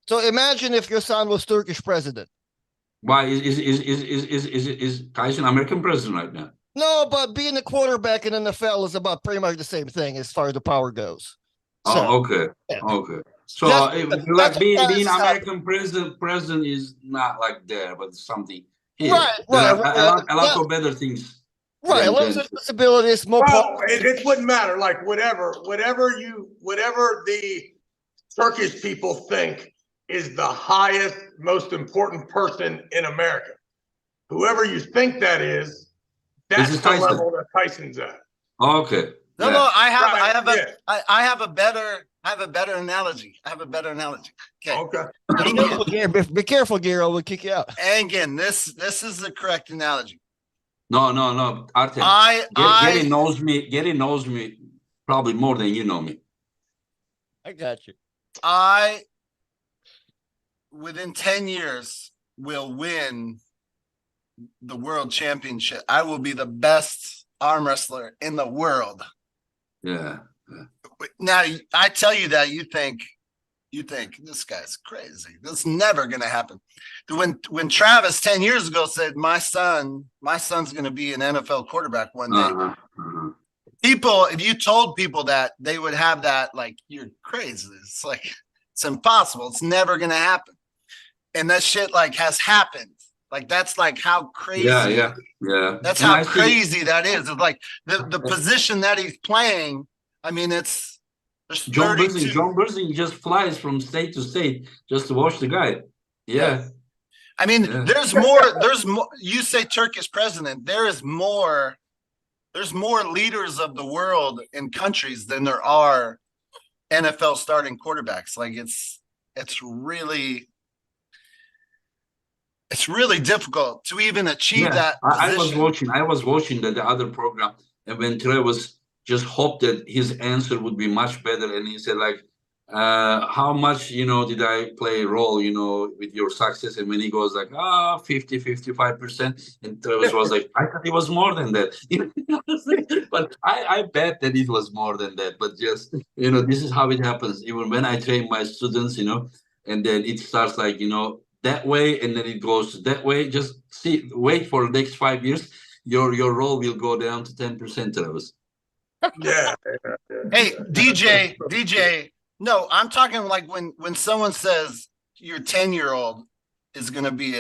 So imagine if your son was Turkish president. Why is Tyson American president right now? No, but being a quarterback in NFL is about pretty much the same thing as far as the power goes. So, okay. So being American president is not like there, but something here. Right. A lot of better things. Right, less responsibilities, more. Well, it wouldn't matter. Like whatever the Turkish people think is the highest, most important person in America. Whoever you think that is, that's the level that Tyson's at. Okay. No, I have a better analogy. Okay. Be careful, Giro. We'll kick you out. And again, this is the correct analogy. No. Artem, Gary knows me. Gary knows me probably more than you know me. I got you. Within 10 years, will win the world championship. I will be the best arm wrestler in the world. Yeah. Now I tell you that you think this guy's crazy. This is never gonna happen. When Travis 10 years ago said my son's gonna be an NFL quarterback one day. people, if you told people that, they would have that like, you're crazy. It's like, it's impossible. It's never gonna happen. And that shit like has happened. Like that's like how crazy. Yeah. That's And how I see- crazy that is. It's like the position that he's playing. I mean, there's John 32. Burzing just flies from state to state just to watch the guy. Yeah. I mean, Yeah. there's more. You say Turkish president. There's more leaders of the world in countries than there are NFL starting quarterbacks. Like it's really difficult to even achieve that I was position. watching the other program, and when Travis just hoped that his answer would be much better, and he said like, how much did I play a role with your success? And when he goes like 50-55%, and Travis was like, I thought it was more than that. But I bet that it was more than that. But just this is how it happens. Even when I train my students, and then it starts like that way, and then it goes that way. Just wait for the next 5 years. Your role will go down to 10%, Travis. Yeah. Hey, DJ. No, I'm talking like when someone says your 10-year-old is going to be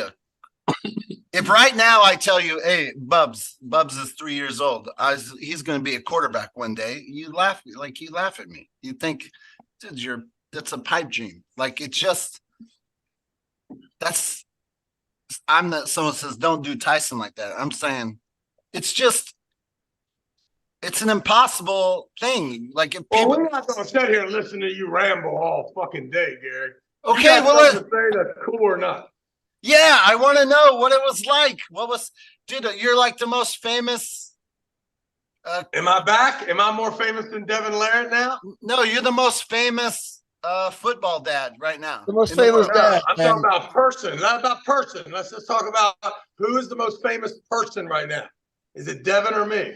if right now I tell you, hey, Bubs is 3 years old. He's going to be a quarterback one day. You laugh at me. You think, dude, that's a pipe dream. Like it's just, I'm not, someone says, don't do Tyson like that. I'm saying it's an impossible thing. Like if Well, people, we're not gonna sit here and listen to you ramble all fucking day, Gary. okay, You got well, something to say that's cool or not? yeah, I want to know what it was like. Dude, you're like the most famous. Am I back? Am I more famous than Devin Larratt now? No, you're the most famous football dad right now. The most in the famous world. dad. I'm talking about person, not about person. Let's just talk about who is the most famous person right now. Is it Devin or me?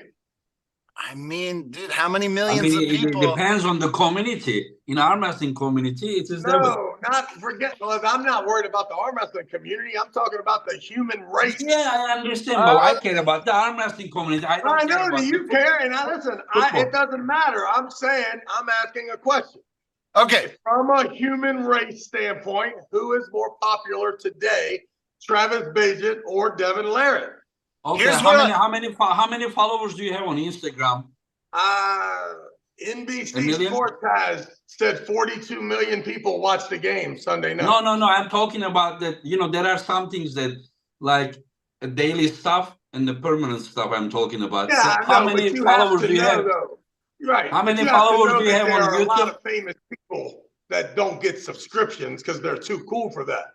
I mean, dude, how many I millions mean, of it people? depends on the community. In arm wrestling community, it is Devin. No, I'm not worried about the arm wrestling community. I'm talking about the human race. Yeah, I understand, but I care about the arm wrestling community. I don't I care know about that you the care, and it doesn't matter. I'm saying I'm asking a question. Okay, From a human race standpoint, who is more popular today, Travis Bagent or Devin Larratt? Okay, Here's how many followers do you have on Instagram? NBC A million? Sports has said 42 million people watched the game Sunday night. No. I'm talking about that. There are some things that like daily stuff and the permanent stuff. I'm talking about. Yeah, So I how know, many but you followers have to do you know, have? though. Right. How but many you have to followers know do you that have there on are a lot YouTube? of famous people that don't get subscriptions because they're too cool for that.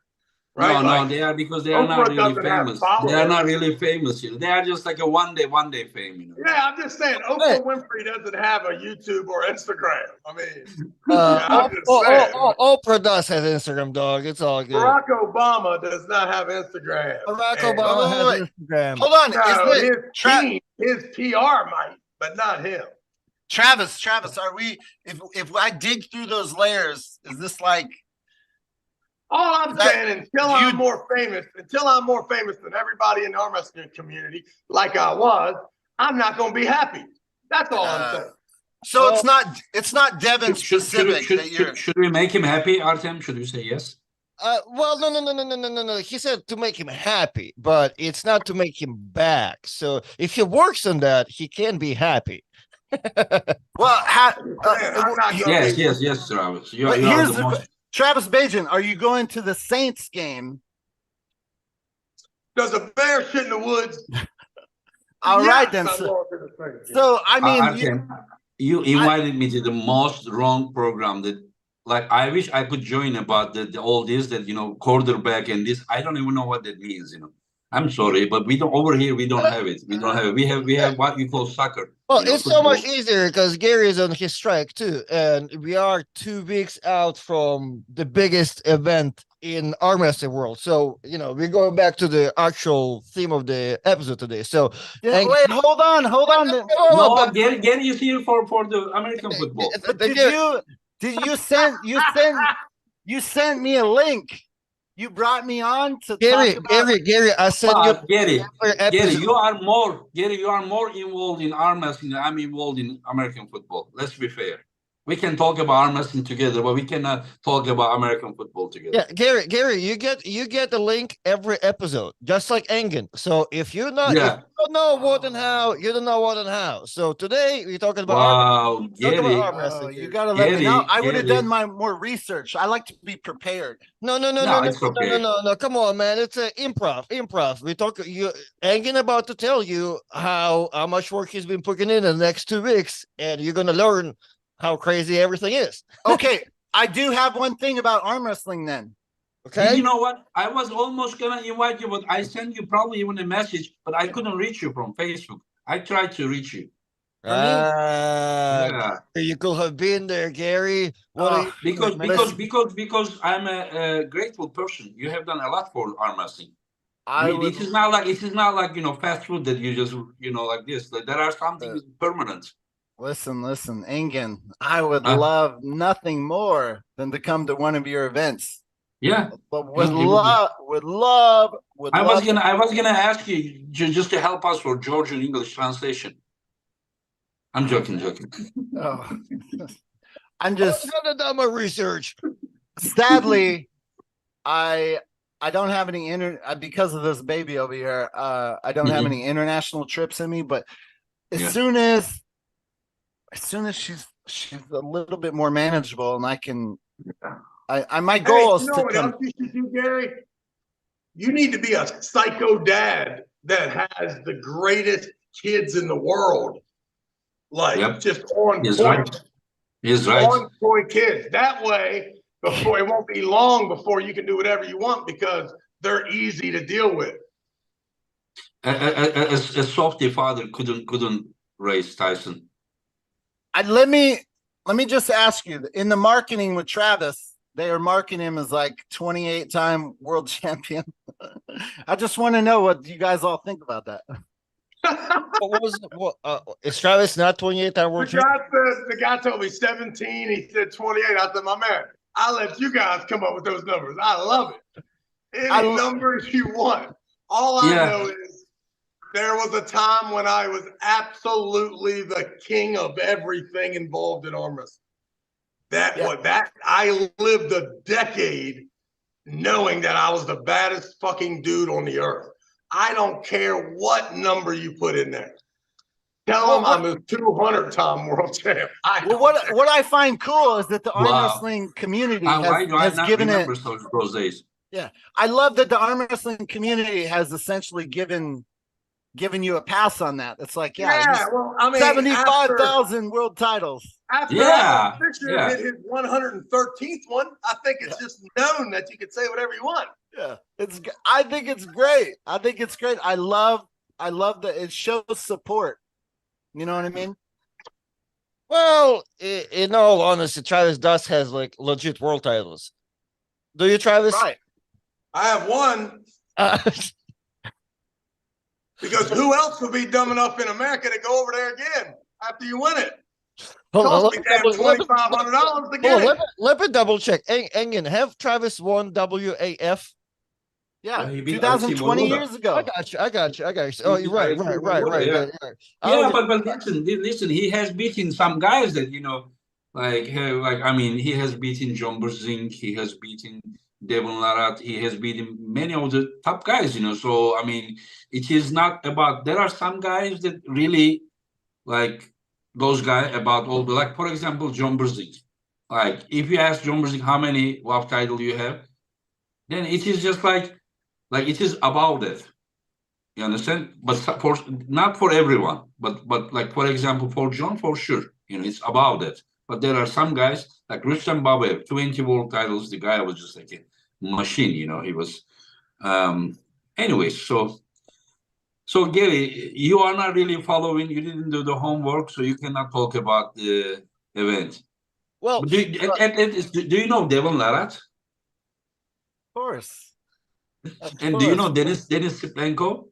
Right? No, they are because they are not Oprah really doesn't have famous. They are followers. not really famous. They are just like a one day fame. Yeah, I'm just saying, Oprah Winfrey doesn't have a YouTube or Instagram. I mean, I'm just saying. Oprah does have Instagram, dog. It's all good. Barack Obama does not have Instagram. Barack And- Obama has wait. Instagram. Hold on. No, Is it his team, his PR might, but not him. Travis, are we, if I dig through those layers, is this like, All I'm saying, until I'm you- more famous than everybody in the arm wrestling community, like I was, I'm not going to be happy. That's all I'm saying. so it's not Devin specific that you're. Should we make him happy, Artem? Should we say yes? Well, no. He said to make him happy, but it's not to make him back. So if he works on that, he can be happy. Well, I'm not gonna be- Yes, Travis. You but are here's the the most. Travis Bagent, are you going to the Saints game? Does a bear shit in the woods? All right, Yes, then. I'm So, going to the Saints. I mean, Artem, you invited me to the most wrong program that, like, I wish I could join about all this that quarterback and this. I don't even know what that means. I'm sorry, but we don't over here. We don't have it. We don't have it. We have what you call soccer. Well, it's so much football. easier because Gary is on his strike too, and we are 2 weeks out from the biggest event in arm wrestling world. So we're going back to the actual theme of the episode today. So wait, hold on. No, Gary is here for the American football. Did you send me a link You brought me on to Gary, talk about. Gary, I send you But Gary, every Gary, episode. you are more involved in arm wrestling than I'm involved in American football. Let's be fair. We can talk about arm wrestling together, but we cannot talk about American football together. Yeah, Gary, you get the link every episode, just like Engin. So if you Yeah. don't know what and how, you don't know what and how. So today we're talking about Wow, talk about Gary, arm Oh, wrestling. you got to let me know. Gary, I would have done Gary. my more research. I like to be prepared. No, It's okay. no. Come on, man. It's a improv. We talk. You Engin about to tell you how much work he's been putting in the next 2 weeks, and you're gonna learn how crazy everything is. Okay, I do have one thing about arm wrestling then. Okay. You know what? I was almost gonna invite you, but I sent you probably even a message, but I couldn't reach you from Facebook. I tried to reach you. For me? Yeah. You could have been there, Gary. What are you Because Listen. because I'm a grateful person. You have done a lot for arm wrestling. I would It is not like fast food that you just like this. Like, there are some things permanent. listen, Engin. I would Huh? love nothing more than to come to one of your events. Yeah. But Yeah, it would be. would I love. was gonna ask you just to help us for Georgian English translation. I'm joking. Oh. I'm I just was gonna do my research. sadly, I don't have any because of this baby over here. I don't have any international trips in me. But as Yeah. soon as she's a little bit more manageable, and I can, my Hey, goal you is know to what come. else you should do, Gary? You need to be a psycho dad that has the greatest kids in the world. Like Yep. just on He's point. right. He's right. On point kids. That way, before it won't be long before you can do whatever you want because they're easy to deal with. A softy father couldn't raise Tyson. Let me just ask you, in the marketing with Travis, they are marketing him as like 28-time world champion. I just want to know what you guys all think about that. What was is Travis not 28-time world champion? The guy told me 17. He said 28. I said, my man, I'll let you guys come up with those numbers. I love it. Any numbers you want. All I know is there was a time when I was absolutely the king of everything involved in arm wrestling. I lived a decade knowing that I was the baddest fucking dude on the earth. I don't care what number you put in there. Tell them I'm a 200-time world champ. What I find cool is that the arm wrestling community has given it. Those days. Yeah, I love that the arm wrestling community has essentially given you a pass on that. It's like, well, I mean, 75,000 world titles. After Fisher hit his 113th one, I think it's just known that you can say whatever you want. Yeah, I think it's great. I love that it shows support. You know what I mean? Well, in all honesty, Travis does has like legit world titles. Do you, Travis? Right. I have one. Because who else would be dumb enough in America to go over there again after you win it? Cost me damn $2,500 to get it. Let me double check. Engin, have Travis won WAF? Yeah, 2020 years ago. I got you. Oh, you're right. Yeah, but listen. He has beaten some guys that I mean, he has beaten John Burzink. He has beaten Devon Larratt. He has beaten many of the top guys. So I mean, it is not about. There are some guys that really like those guys about all the for example, John Burzink. Like if you ask John Burzink how many WAF title you have, then it is just like it is about it. You understand? But not for everyone. But like for example, for John, for sure, it's about it. But there are some guys like Rustam Babayev, 20 world titles. The guy was just like a machine. He was. Anyway, so Gary, you are not really following. You didn't do the homework, so you cannot talk about the event. Well, do you know Devon Larratt? Of course. And do you know Denis Siplenko?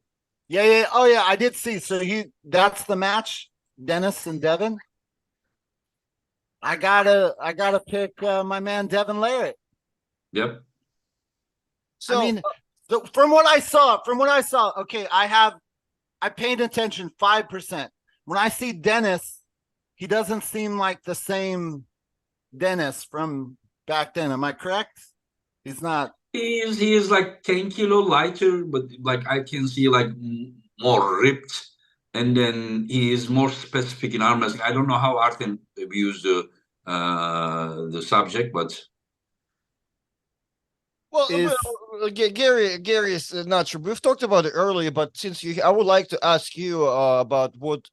Yeah. Oh yeah, I did see. So that's the match, Dennis and Devin. I gotta pick my man Devin Larratt. Yep. So, I mean, from what I saw, okay, I paid attention 5%. When I see Dennis, he doesn't seem like the same Dennis from back then. Am I correct? He's not. He is like 10 kilo lighter, but like I can see like more ripped, and then he is more specific in arm wrestling. I don't know how Artem views the subject, but well, Is Gary is not sure. We've talked about it earlier, but since I would like to ask you about what.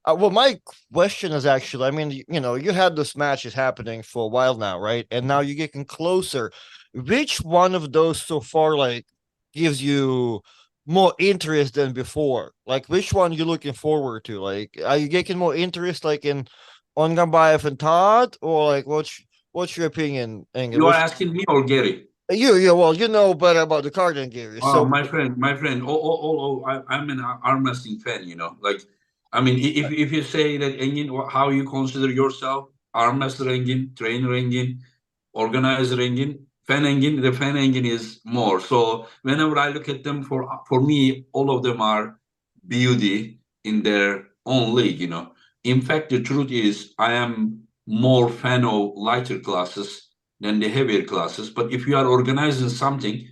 Well, my question is actually, I mean, you had those matches happening for a while now, right? And now you're getting closer. Which one of those so far, like, gives you more interest than before? Like, which one you looking forward to? Like, are you getting more interest, like in on Gambayev and Todd, or like, what's your opinion, Engin? you are asking me or Gary? Well, you know better about the card than Gary. Oh, So, my friend. I'm an arm wrestling fan. Like, I mean, if you say that Engin, how you consider yourself, arm wrestler Engin, trainer Engin, organizer Engin, fan Engin, the fan Engin is more. So whenever I look at them, for me, all of them are beauty in their own league. In fact, the truth is, I am more fan of lighter classes than the heavier classes. But if you are organizing something,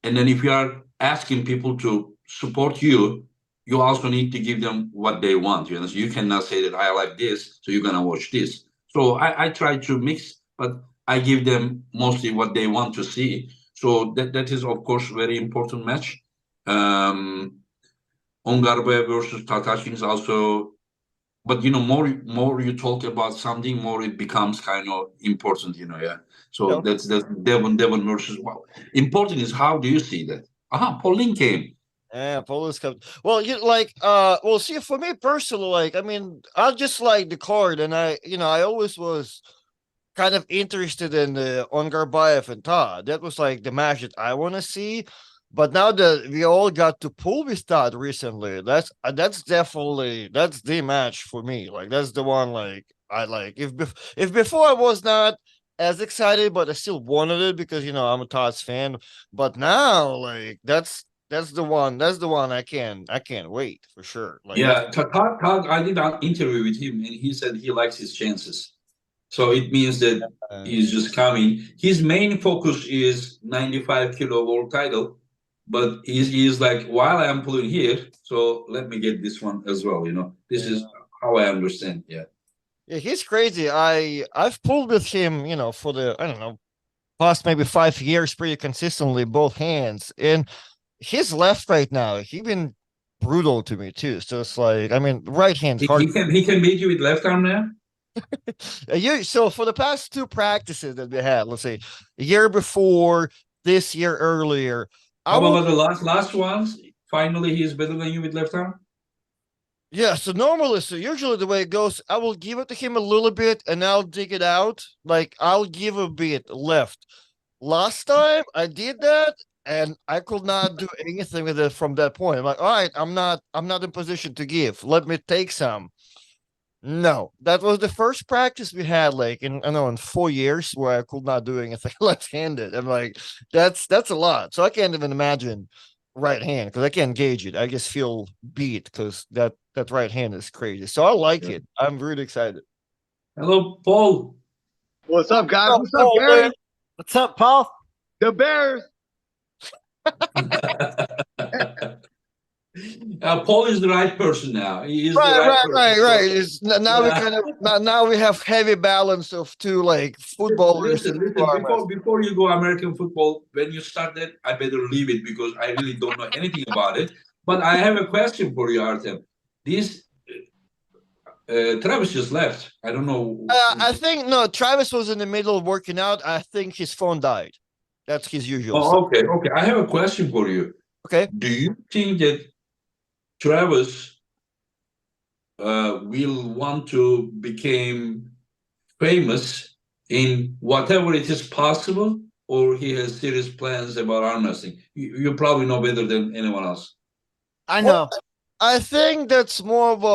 and then if you are asking people to support you, you also need to give them what they want. So you cannot say that I like this, so you're gonna watch this. So I try to mix, but I give them mostly what they want to see. So that is of course very important match. Ongarbe versus Tatashin is also, but more you talk about something, more it becomes kind of important. Yeah. So that's Devon versus. Well, important is how do you see that? Pauline came. yeah, Polish Cup. Well, well, see, for me personally, like, I mean, I just like the card, and I always was kind of interested in the Ongarbayev and Todd. That was like the match that I want to see. But now that we all got to pull with Todd recently, that's definitely that's the match for me. Like, that's the one. Like, I like if before I was not as excited, but I still wanted it because I'm a Todd's fan. But now, like, that's the one. That's the one I can't wait for sure. Like, that's Yeah, Todd, I did an interview with him, and he said he likes his chances. So it means that he's just coming. His main focus is 95 kilo world title, but he's like, while I'm pulling here, so let me get this one as well. This is how I understand. Yeah. yeah, he's crazy. I've pulled with him, for the I don't know past maybe 5 years pretty consistently, both hands. And his left right now, he been brutal to me too. So it's like, I mean, right hand's He, hard. he can beat you with left arm now. So for the past two practices that we had, let's say a year before, this year earlier, I How will. about the last ones? Finally, he is better than you with left arm. Yeah, so usually the way it goes, I will give it to him a little bit and I'll dig it out. Like, I'll give a bit left. Last time I did that and I could not do anything with it from that point. I'm like, all right, I'm not in position to give. Let me take some. No, that was the first practice we had, like, in 4 years where I could not do anything left-handed. I'm like, that's a lot. So I can't even imagine right hand because I can't gauge it. I just feel beat because that right hand is crazy. So I like it. I'm really excited. Hello, Paul. What's up, guys? Oh, What's up, oh, Gary? man. what's up, Paul? The Bears. Paul is the right person now. He is the Right, right right, person. right. Now we kind of now we have heavy balance of two like footballers. Listen. Before you go American football, when you start that, I better leave it because I really don't know anything about it. But I have a question for you, Artem. This Travis just left. I don't know. I think no. Travis was in the middle of working out. I think his phone died. That's his usual stuff. Oh, okay. I have a question for you. Okay. Do you think that Travis will want to become famous in whatever it is possible, or he has serious plans about arm wrestling? You probably know better than anyone else. I know. I think that's more of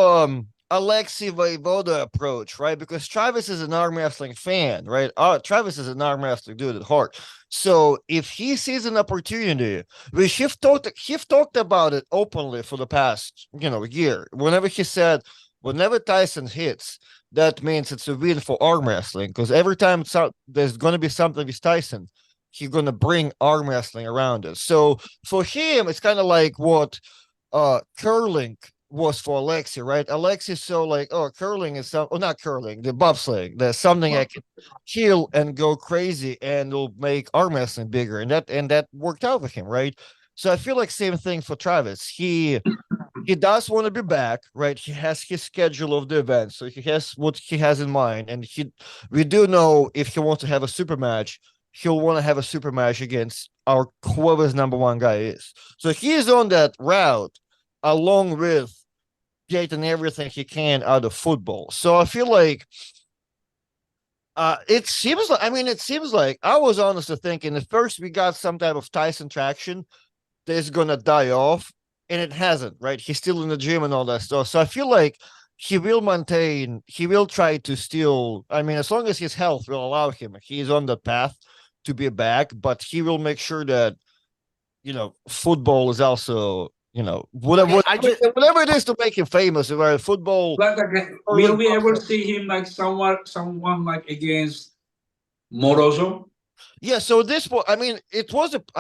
Alexei Voivoda approach, right? Because Travis is an arm wrestling fan, right? Travis is an arm wrestling dude at heart. So if he sees an opportunity, which he've talked about it openly for the past, year. Whenever he said, whenever Tyson hits, that means it's a win for arm wrestling. Because every time there's going to be something with Tyson, he's going to bring arm wrestling around it. So for him, it's kind of like what curling was for Alexi, right? Alexi so like, oh, curling is not curling, the bobsledding. There's something I can kill and go crazy and will make arm wrestling bigger. And that worked out with him, right? So I feel like same thing for Travis. He does want to be back, right? He has his schedule of the event, so he has what he has in mind. And we do know if he wants to have a super match, he'll want to have a super match against our whoever's number one guy is. So he's on that route along with getting everything he can out of football. So I feel like it seems like I was honestly thinking at first we got some type of Tyson traction that's gonna die off, and it hasn't, right? He's still in the gym and all that stuff. So I feel like he will try to still, as long as his health will allow him, he's on the path to be back, but he will make sure that football is also whatever it is to make him famous, where football. Will we ever see him like someone like against Morozo? Yeah, so this was, I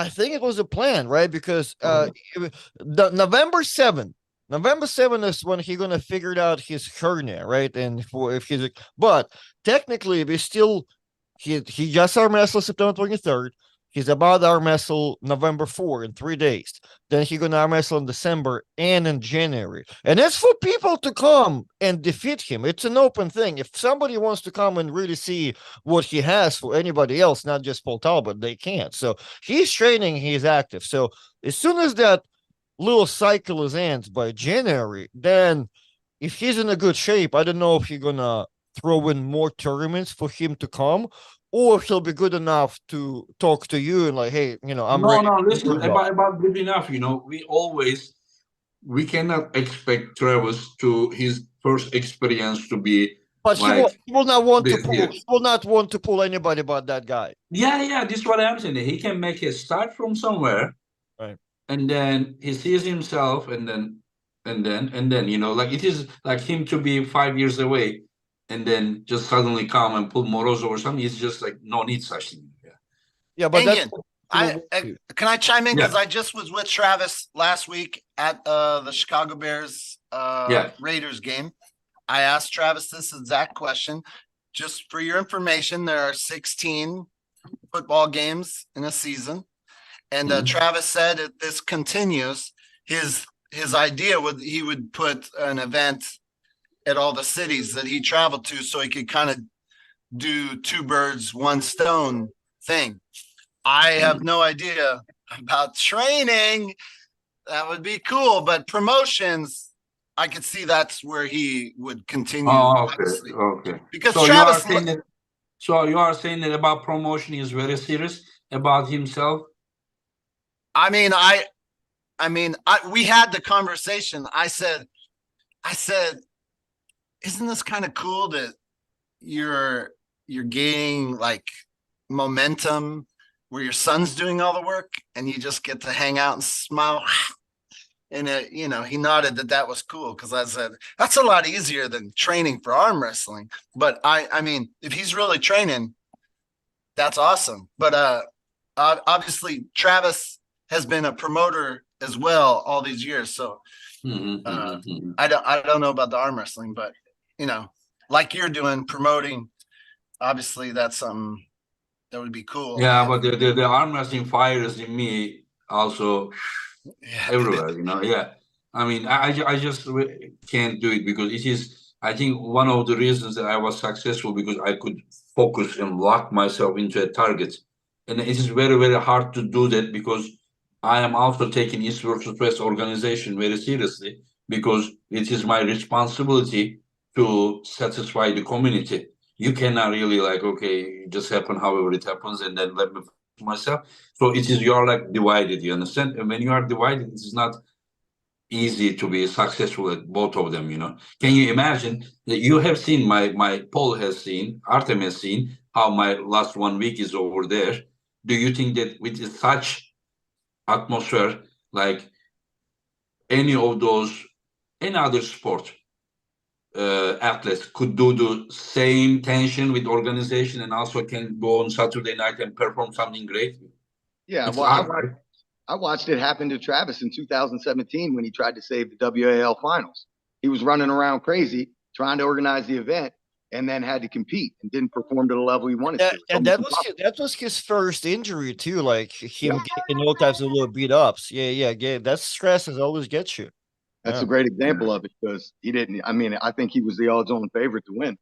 think it was a plan, right? Because November 7th is when he's gonna figure out his hernia, right? And but technically we still he just arm wrestled September 23rd. He's about to arm wrestle November 4 in 3 days. Then he's gonna arm wrestle in December and in January. And it's for people to come and defeat him. It's an open thing. If somebody wants to come and really see what he has for anybody else, not just Paul Talbot, they can't. So he's training, he's active. So as soon as that little cycle is ends by January, then if he's in a good shape, I don't know if you're gonna throw in more tournaments for him to come, or he'll be good enough to talk to you and like, hey, I'm ready. No, listen, about good enough, we cannot expect Travis to his first experience to be But like he will not want to this pull. here. He will not want to pull anybody but that guy. Yeah, this is what I'm saying. He can make a start from somewhere, Right. and then he sees himself, and then, like it is like him to be 5 years away, and then just suddenly come and pull Morozo or something. It's just like no need such thing. Yeah, but Engin, that's can I chime in? Because Yeah. I just was with Travis last week at the Chicago Bears Raiders game. I asked Travis this exact question. Just for your information, there are 16 football games in a season. And Mhm. Travis said if this continues, his idea he would put an event at all the cities that he traveled to so he could kind of do two birds, one stone thing. I have no idea about training. That would be cool, but promotions, I could see that's where he would continue. Oh, obviously. okay. Because So Travis, you are saying that about promotion is very serious about himself. we had the conversation. I said, isn't this kind of cool that you're gaining like momentum where your son's doing all the work and you just get to hang out and smile? And he nodded that was cool, because I said that's a lot easier than training for arm wrestling. But if he's really training, that's awesome. But obviously Travis has been a promoter as well all these years, so I don't know about the arm wrestling, but like you're doing, promoting, obviously that's something that would be cool. Yeah, but the arm wrestling fire is in me also everywhere. Yeah. I just can't do it because it is. I think one of the reasons that I was successful because I could focus and lock myself into a target, and it is very very hard to do that because I am also taking East versus West organization very seriously because it is my responsibility to satisfy the community. You cannot really like, okay, it just happen however it happens and then let me myself. So you are like divided, you understand? And when you are divided, easy to be successful at both of them. Can you imagine that you have seen my Paul has seen, Artem has seen how my last 1 week is over there. Do you think that with such atmosphere, like any of those, any other sport athletes could do the same tension with organization and also can go on Saturday night and perform something great? Yeah, It's well, hard, right? I watched it happen to Travis in 2017 when he tried to save the WAL finals. He was running around crazy trying to organize the event and then had to compete and didn't perform to the level he wanted to. And that was his first injury too, like him getting all types of little beat ups. Yeah. That stress has always gets you. That's a great example of it because he didn't. I mean, I think he was the odds-on favorite to win.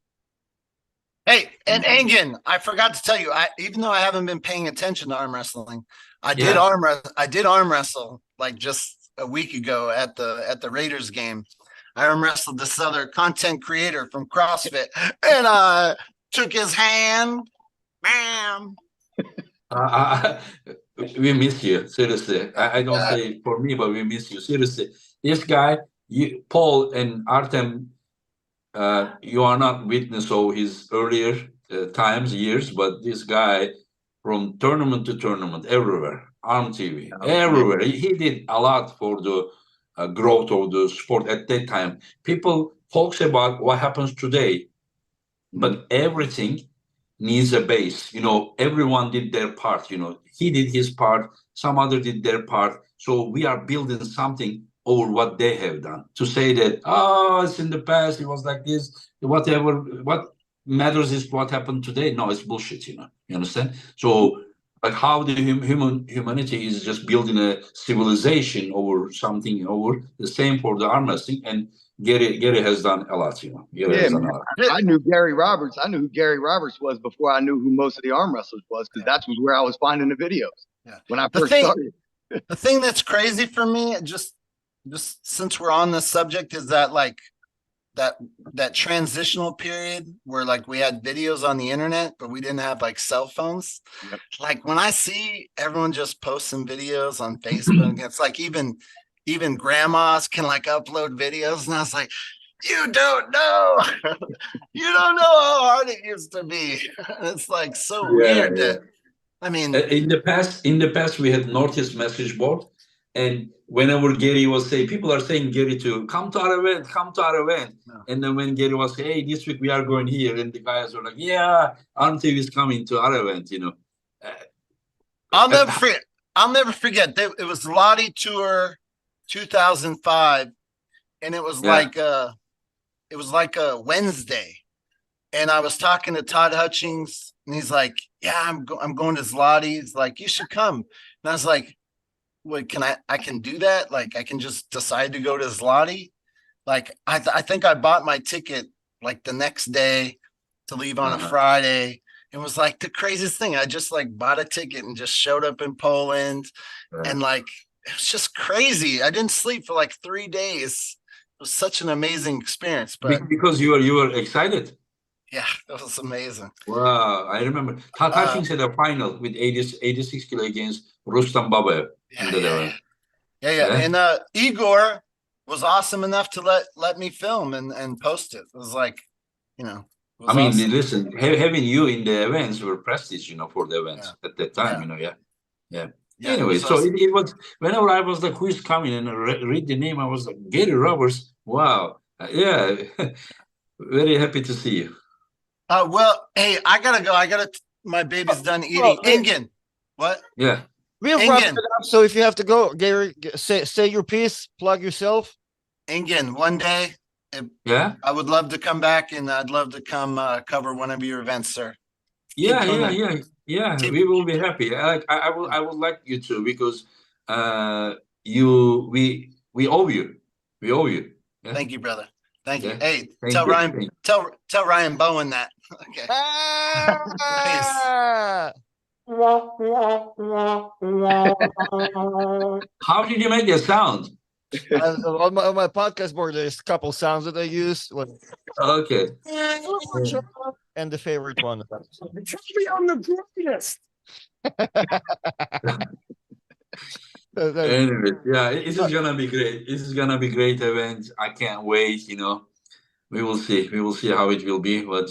Hey, and Engin, I forgot to tell you, even though I haven't been paying attention to arm wrestling, I did arm wrestle like just a week ago at the Raiders game. I arm wrestled this other content creator from CrossFit, and I took his hand. Bam. We miss you, seriously. I don't say for me, but we miss you, seriously. This guy, Paul and Artem, you are not witness of his earlier years, but this guy from tournament to tournament, everywhere, on TV, everywhere. He did a lot for the growth of the sport at that time. People talks about what happens today, but everything needs a base. Everyone did their part. He did his part, some other did their part. So we are building something over what they have done. To say that, it's in the past, it was like this, whatever, what matters is what happened today. No, it's bullshit, you understand? So like how the humanity is just building a civilization over something, over the same for the arm wrestling. And Gary has done a lot, Gary has done a lot. I knew Gary Roberts. I knew who Gary Roberts was before I knew who most of the arm wrestlers was, because that's where I was finding the videos. Yeah. When I first started. The thing that's crazy for me, just since we're on this subject, is that like that transitional period where like we had videos on the internet, but we didn't have like cell phones. Yep. Like when I see everyone just posting videos on Facebook, it's like even grandmas can like upload videos, and I was like, you don't know, you don't know how hard it used to be. It's like so weird that, I mean, in the past we had Northeast message board, and whenever Gary was saying, people are saying Gary to come to our event, and then when Gary was saying, hey, this week we are going here, and the guys were like, yeah, Arm TV is coming to our event, I'll never forget. It was Lottie Tour 2005, and it was like a Wednesday, and I was talking to Todd Hutchings, and he's like, yeah, I'm going to Zloty. He's like, you should come. And I was like, wait, I can do that? Like, I can just decide to go to Zloty? Like, I think I bought my ticket like the next day to leave on a Friday. It was like the craziest thing. I just like bought a ticket and just showed up in Poland, and like, it was just crazy. I didn't sleep for like 3 days. It was such an amazing experience. But because you were excited. Yeah, that was amazing. Wow, I remember Todd Hutchings had a final with 86 kilo against Rustam Babaev. Yeah. And Igor was awesome enough to let me film and post it. It was like, I mean, awesome. Listen, having you in the events were prestige, for the events at that time, Yeah, anyway, so awesome. it was, whenever I was like, who is coming, and read the name, I was like, Gary Roberts. Wow. Yeah. Very happy to see you. Well, hey, I gotta go. My baby's done eating. Engin, what? Yeah. We'll wrap it up. So if you have to go, Gary, say your piece, plug yourself. Engin, one day, I would love to come back, and I'd love to come cover one of your events, sir. Yeah. We will be happy. I would like you to, because we owe you. We owe you. Yeah? Thank you, brother. Thank you. Hey, tell Ryan Bowen that. Okay. How did you make that sound? On my podcast board, there's a couple sounds that I use. Okay. And the favorite one. I'm the greatest. Anyway, yeah, this is gonna be great. This is gonna be great event. I can't wait. We will see. We will see how it will be. But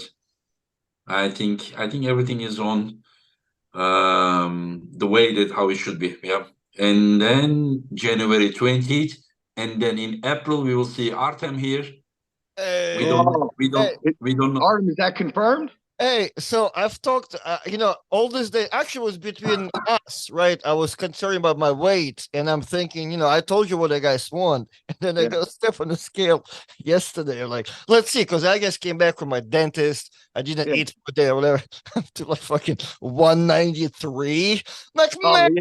I think everything is on the way that how it should be. Yeah. And then January 20th, and then in April we will see Artem here. We Hey, don't. Oh, We don't. hey, We don't know. Artem, is that confirmed? hey, so I've talked, all this day actually was between us, right? I was concerned about my weight, and I'm thinking, I told you what I guys want, and then I Yeah. go step on the scale yesterday. Like, let's see, because I just came back from my dentist. I didn't Yeah. eat for a day or whatever. I'm to like fucking 193. Like, Oh, man,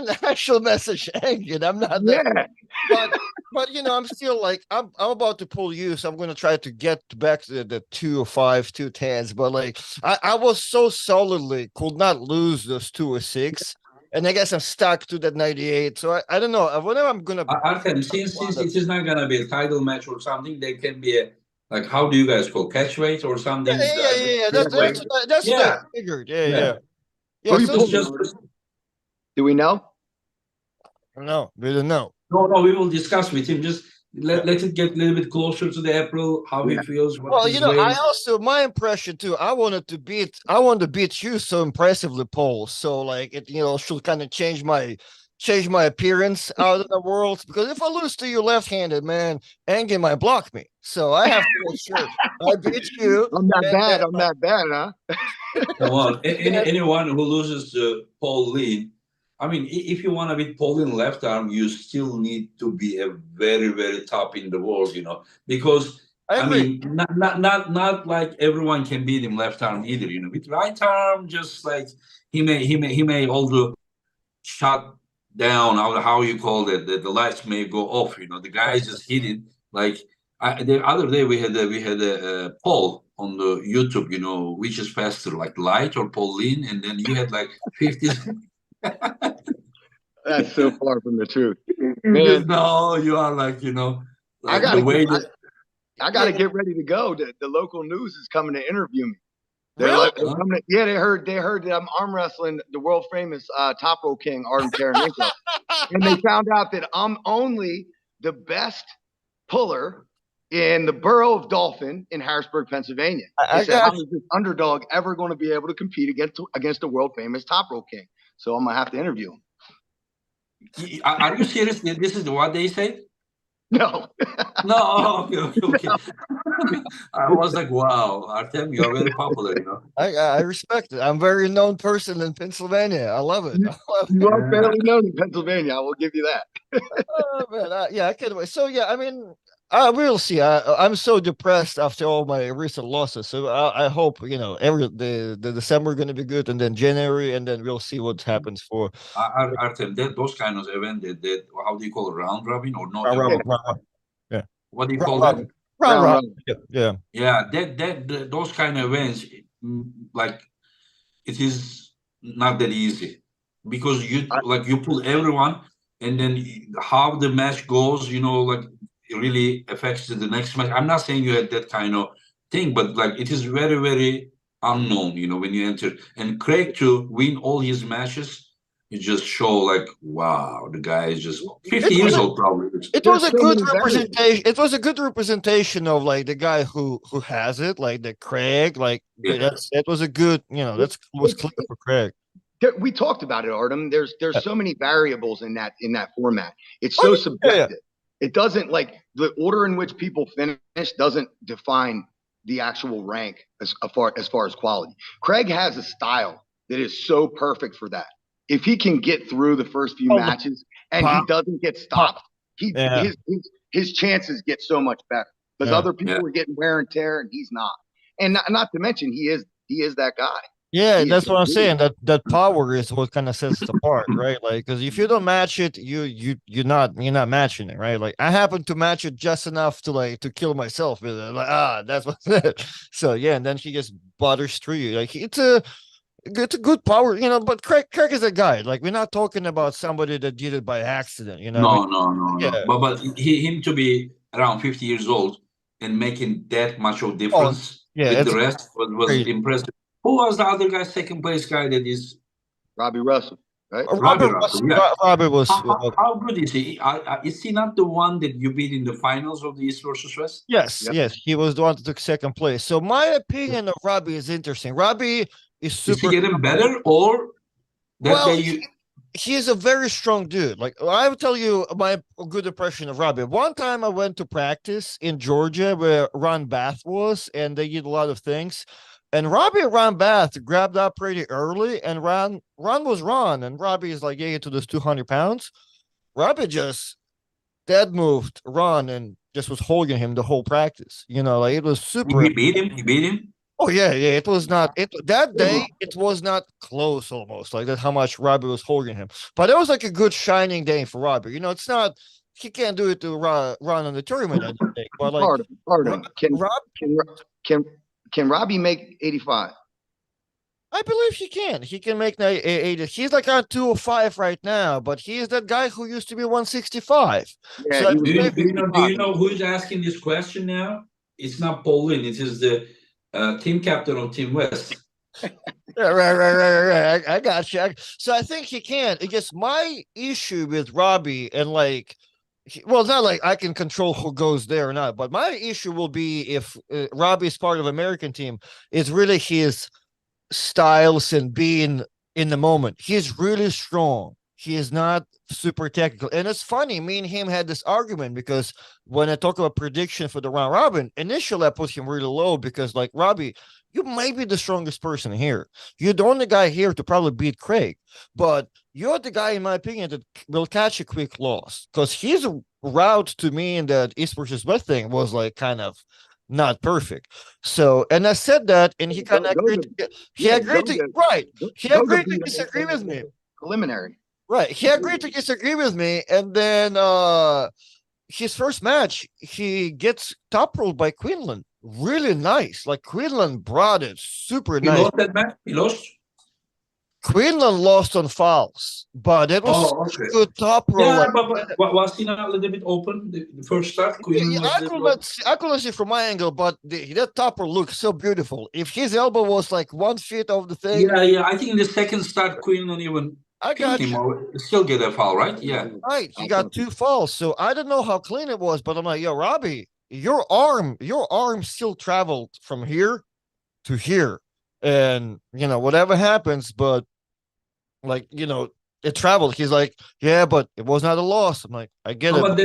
yeah. actual message, Engin. I'm not that, Yeah. but I'm still like I'm about to pull you, so I'm gonna try to get back to the 205, 210s. But like I was so solidly could not lose those 206, and I guess I'm stuck to that 98. So I don't know. Whenever I'm gonna Artem, since it is not gonna be a title match or something, there can be a, like, how do you guys call, catch weight or yeah, something? yeah, yeah, yeah. That's Weight. that's what I Yeah. figured. Yeah, Yeah. yeah. Yeah, Who you so Just, pulling, just Artem? Do we know? no, we don't know. no. We will discuss with him. Just Yeah. let it get a little bit closer to the April. How he Yeah. feels. What Well, his I weight. also my impression too. I wanted to beat you so impressively, Paul. So like it, should kind of change my appearance out in the world. Because if I lose to you left-handed, man, Engin might block me. So I have to make sure I beat you. I'm not and bad. then I'm not bad, huh? Come on, yeah, anyone who loses to Paul Linn, I mean, if you want to beat Paul Linn left arm, you still need to be a very, very top in the world, because I I agree. mean, not like everyone can beat him left arm either, With right arm, just like he may also shut down, how you call it, the lights may go off, the guy is just hitting like. The other day we had a poll on the YouTube, which is faster, like light or Pauline, and then you had like 50. That's so far from the truth. Because Man, now you are like, I like the gotta way get, that. I gotta get ready to go. The local news is coming to interview me. They're Really? like, they're coming to, yeah, they heard that I'm arm wrestling the world famous top rope king Artem Taranenko, and they found out that I'm only the best puller in the borough of Dolphin in Harrisburg, Pennsylvania. They I said, how got is this underdog ever going to be able to compete against the world famous top rope king? So I'm gonna have to interview him. Are you serious? This is what they say? No, No, okay. I was like, wow, Artem, you are very popular, I respect it. I'm a very known person in Pennsylvania. I love it. I love you it. are Yeah. fairly known in Pennsylvania. I will give you that. Oh, man, yeah, I can't wait. So yeah, I mean, we'll see. I'm so depressed after all my recent losses. So I hope the December going to be good, and then January, and then we'll see what happens for Artem, those kind of event, that how do you call it, round robin or no? round, Yeah. round, yeah, What do you round, call round, that? round, Round round. robin. Yeah. Yeah, those kind of events, like, it is not that easy, because you pull everyone, and then how the match goes, like, it really affects the next match. I'm not saying you had that kind of thing, but like, it is very, very unknown, when you enter. And Craig, to win all his matches, it just show like, wow, the guy is just 50 It years was a, old probably. it There's was a so good many variables. representation. It was a good representation of like the guy who has it, like the Craig. Like Yeah. that was a good. That was clear for Craig. We talked about it, Artem. There's so many variables in that format. It's Oh, so yeah, yeah. subjective. It doesn't, like, the order in which people finish doesn't define the actual rank as far as quality. Craig has a style that is so perfect for that. If he can get through the first few Oh, matches and he pop, doesn't get stopped, Yeah. his chances get so much better, because Yeah. other people are getting wear and tear and he's not. And not to mention he is that guy. Yeah, He is that's so what I'm good. saying. That power is what kind of sets it apart, right? Like, because if you don't match it, you're not matching it, right? Like, I happen to match it just enough to kill myself with it. Like, that's what's it. So yeah, and then she just butters through you. Like, it's a good power, But Craig is a guy. Like, we're not talking about somebody that did it by accident, No. Yeah. But him to be around 50 years old and making that much of Oh, difference yeah, with it's the rest was crazy. impressive. Who was the other guy, second place guy that is? Robbie Russell. right? Robbie was How good is he? Is he not the one that you beat in the finals of the East versus West? yes, Yep. yes, he was the one that took second place. So my opinion of Robbie is interesting. Robbie is Is he super getting better or that well. day you? He is a very strong dude. Like I will tell you my good impression of Robbie. One time I went to practice in Georgia where Ron Bath was, and they did a lot of things. And Robbie and Ron Bath grabbed up pretty early, and Ron was Ron, and Robbie is like, yeah, to this 200 pounds. Robbie just dead moved Ron and just was holding him the whole practice. You know, like it was super. He beat him. He beat him. Oh yeah, yeah. It was not it that day. It was not close, almost like that's how much Robbie was holding him. But it was like a good shining day for Robbie. You know, it's not he can't do it to run on the tournament. I think, but like Pardon. Rob, Can can Robbie make 85? I believe he can. He can make 80. He's like on 205 right now, but he is that guy who used to be 165. Yeah, So he was Do you, like do you know? Do you 55. know who's asking this question now? It's not Paul Linn. It is the team captain of Team West. right. I got you. So I think he can. It just my issue with Robbie and like, well, it's not like I can control who goes there or not, but my issue will be if Robbie is part of American team, it's really his styles and being in the moment. He's really strong. He is not super technical. And it's funny, me and him had this argument because when I talk about prediction for the round robin, initially I put him really low because, like, Robbie, you might be the strongest person here. You're the only guy here to probably beat Craig, but you're the guy, in my opinion, that will catch a quick loss because his route to me in that East versus West thing was like kind of not perfect. So, and I said that, and he kind of agreed. He agreed to right. He agreed to disagree with me. Preliminary. Right. He agreed to disagree with me, and then his first match, he gets top rolled by Quinlan. Really nice. Like Quinlan brought it super He nice. lost that match. He lost. Quinlan lost on fouls, but it was okay. good top roll. Yeah, like, but was he not a little bit open the first start? Queen was I couldn't see from my angle, but that topper looks so beautiful. If his elbow was like 1 foot of the thing, yeah. I think in the second start, Queen don't even I got him you. or still get a foul, right? Yeah. Right, he got 2 falls, so I don't know how clean it was, but I'm like, yo, Robbie, your arm still traveled from here to here, and you know whatever happens, but like it traveled. He's like, yeah, but it was not a loss. I'm like, I get it. But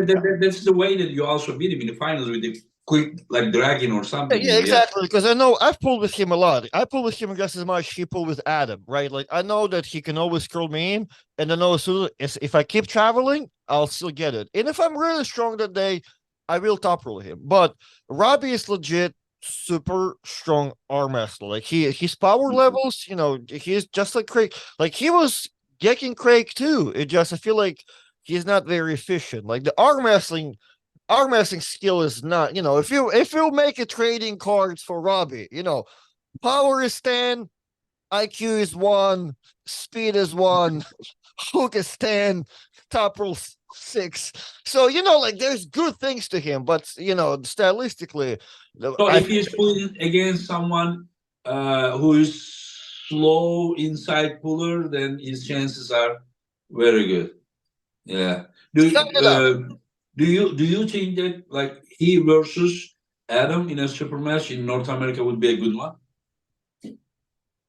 that's the way that you also beat him in the finals with the quick like dragging or something. Yeah, exactly. Because I know I've pulled with him a lot. I pull with him just as much he pulled with Adam, right? Like I know that he can always curl me in, and I know as soon as if I keep traveling, I'll still get it. And if I'm really strong that day, I will top roll him. But Robbie is legit super strong arm wrestler. Like his power levels, he's just like Craig. Like he was getting Craig too. It just I feel like he's not very efficient. Like the arm wrestling skill is not, if you make a trading cards for Robbie, power is 10, IQ is 1, speed is 1, hook is 10, top roll 6. So, like there's good things to him, but stylistically. So if he's pulling against someone who is slow inside puller, then his chances are very good. Yeah. Do you think that like he versus Adam in a super match in North America would be a good one?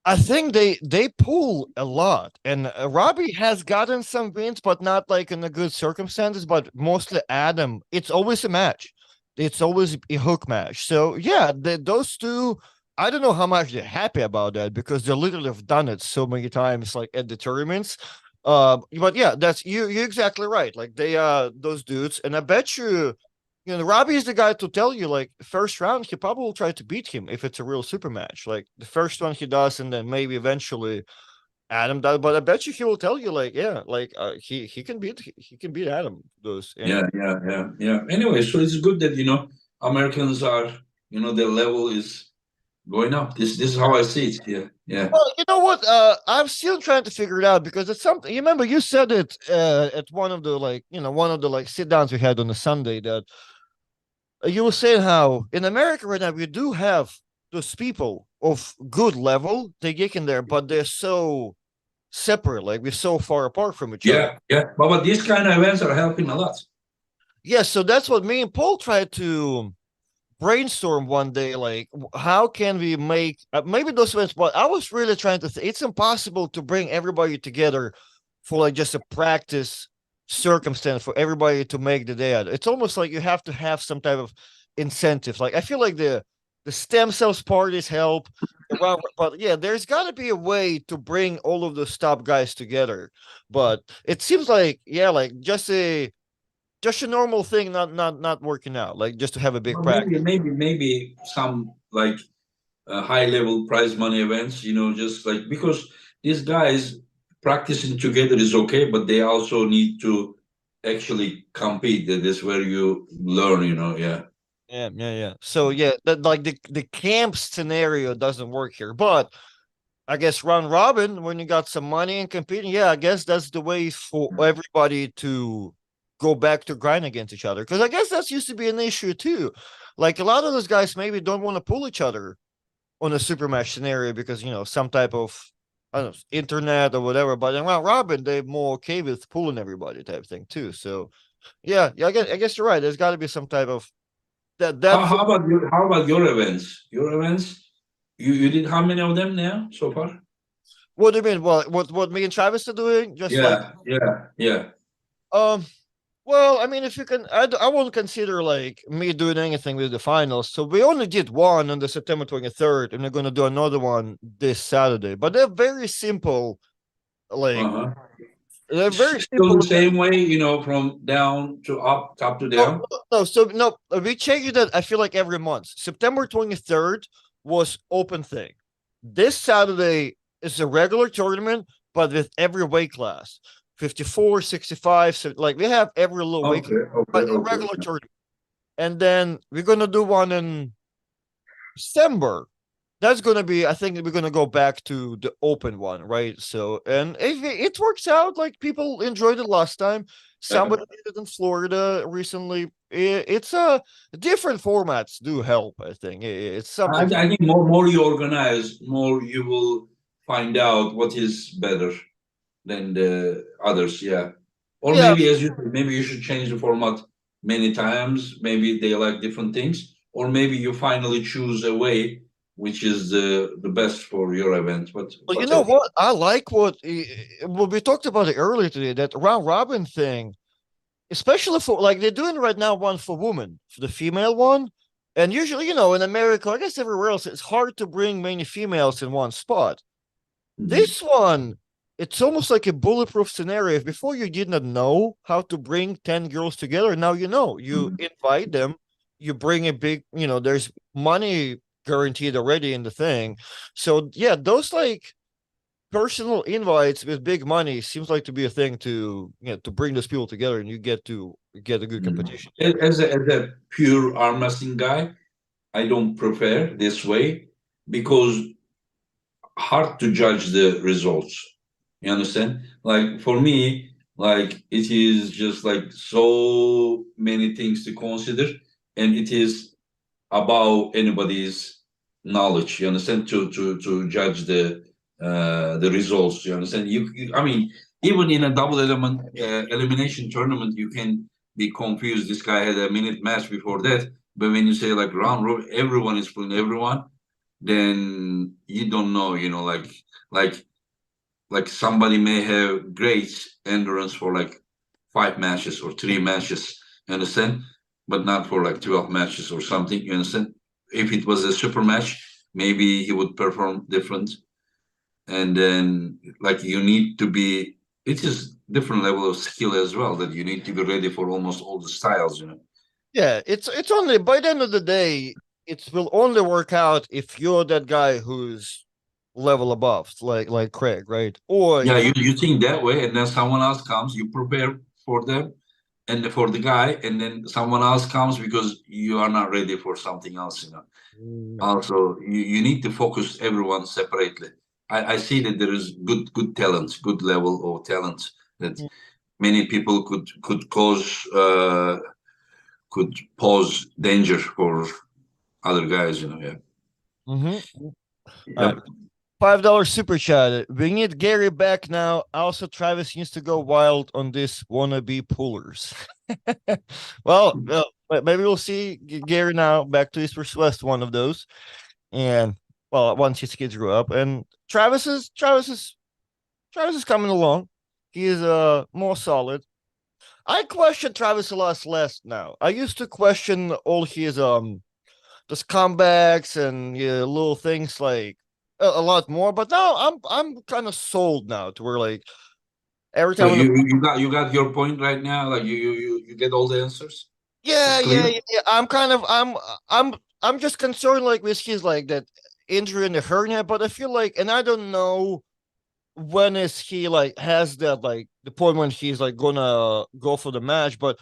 I think they pull a lot, and Robbie has gotten some wins, but not like in the good circumstances. But mostly Adam, it's always a match. It's always a hook match. So yeah, those two. I don't know how much they're happy about that because they literally have done it so many times, like at the tournaments. But yeah, that's you're exactly right. Like they those dudes, and I bet you, Robbie is the guy to tell you, like, first round, he probably will try to beat him if it's a real super match. Like the first one he does, and then maybe eventually Adam does. But I bet you he will tell you, like, yeah, like he can beat Adam. Those. Yeah. Anyway, so it's good that Americans are their level is going up. This is how I see it. Yeah. Well, you know what? I'm still trying to figure it out because it's something. You remember you said it at one of the sit downs we had on a Sunday that you were saying how in America right now we do have those people of good level they get in there, but they're so separate, like we're so far apart from each other. Yeah, yeah. But these kind of events are helping a lot. Yeah, so that's what me and Paul tried to brainstorm one day. Like, how can we make maybe those events? But I was really trying to. It's impossible to bring everybody together for like just a practice circumstance for everybody to make the day out. It's almost like you have to have some type of incentive. Like I feel like the stem cells parties help around, but yeah, there's got to be a way to bring all of those top guys together. But it seems like like just a normal thing, not working out, like just to have a big Well, practice. maybe some like high level prize money events, just like because these guys practicing together is okay, but they also need to actually compete. That is where you learn, yeah. Yeah. So yeah, that like the camp scenario doesn't work here, but I guess round robin when you got some money and competing, yeah, I guess that's the way for everybody to go back to grind against each other. Because I guess that's used to be an issue too. Like a lot of those guys maybe don't want to pull each other on a super match scenario because some type of I don't know internet or whatever. But in round robin, they're more okay with pulling everybody type thing too. So yeah, I guess you're right. There's got to be some type of that How about your events? Your events, you did how many of them now so far? What do you mean? Well, what me and Travis are doing? Just like Yeah. um. Well, I mean, if you can, I won't consider like me doing anything with the finals. So we only did one on the September 23rd, and we're gonna do another one this Saturday. But they're very simple. Like Uh-huh. they're very Still simple. the same way, from down to up, top to No, down. no, so no, we changed that. I feel like every month. September 23rd was open thing. This Saturday is a regular tournament, but with every weight class 54, 65. So like we have every little weight class, but a Okay. regular tournament. And then we're going to do one in December. That's going to be, I think we're going to go back to the open one, right? So, and if it works out, like people enjoyed it last time. Somebody did it in Florida recently. It's different formats do help, I think. It's something. I think more you organize, more you will find out what is better than the others. Yeah. Or Yeah, maybe as you said, maybe you should change the format many times. Maybe they like different things, or maybe you finally choose a way which is the best for your event. But well, you know whatever. what? I like what we talked about it earlier today, that round robin thing, especially for like they're doing right now one for women, for the female one. And usually, in America, I guess everywhere else, it's hard to bring many females in one spot. This one, it's almost like a bulletproof scenario. If before you did not know how to bring 10 girls together, now you know. You invite them, you bring a big, there's money guaranteed already in the thing. So yeah, those like personal invites with big money seems like to be a thing to to bring those people together, and you get to get a good competition. As a pure arm wrestling guy, I don't prefer this way because hard to judge the results. You understand? Like for me, like it is just like so many things to consider, and it is above anybody's knowledge. You understand? To judge the results. You understand? I mean, even in a double element elimination tournament, you can be confused. This guy had a minute match before that, but when you say like round robin, everyone is pulling everyone, then you don't know, like like somebody may have great endurance for like 5 matches or 3 matches, you understand? But not for like 12 matches or something, you understand? If it was a super match, maybe he would perform different. And then like you need to be it is different level of skill as well that you need to be ready for almost all the styles. Yeah, it's only by the end of the day, it will only work out if you're that guy who's level above, like Craig, right? Or Yeah, if you think that way, and then someone else comes, you prepare for them and for the guy, and then someone else comes because you are not ready for something else. no. Also, you need to focus everyone separately. I see that there is good talent, good level of talent that many people could pose danger for other guys. Yeah. Mm-hmm. All right. Yep. $5 super chat. We need Gary back now. Also, Travis needs to go wild on this wannabe pullers. Well, maybe we'll see Gary now back to East versus West, one of those. And well, once his kids grow up, and Travis is coming along. He is more solid. I question Travis a lot less now. I used to question all his just comebacks and little things like a lot more, but now I'm kind of sold now to where like every So time you got your point right now. Like you get all the answers. yeah, It's clear. yeah. I'm just concerned like with his like that injury in the hernia, but I feel like, and I don't know when is he like has that like the point when he's like gonna go for the match, but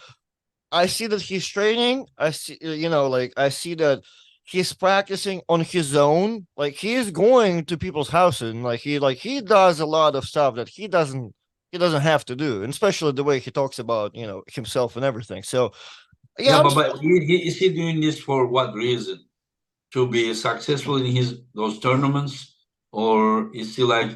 I see that he's training. I see, like I see that he's practicing on his own. Like he is going to people's houses, and he does a lot of stuff that he doesn't have to do, and especially the way he talks about himself and everything. So yeah, Yeah, but is he doing this for what reason? To be successful in his those tournaments, or is he like,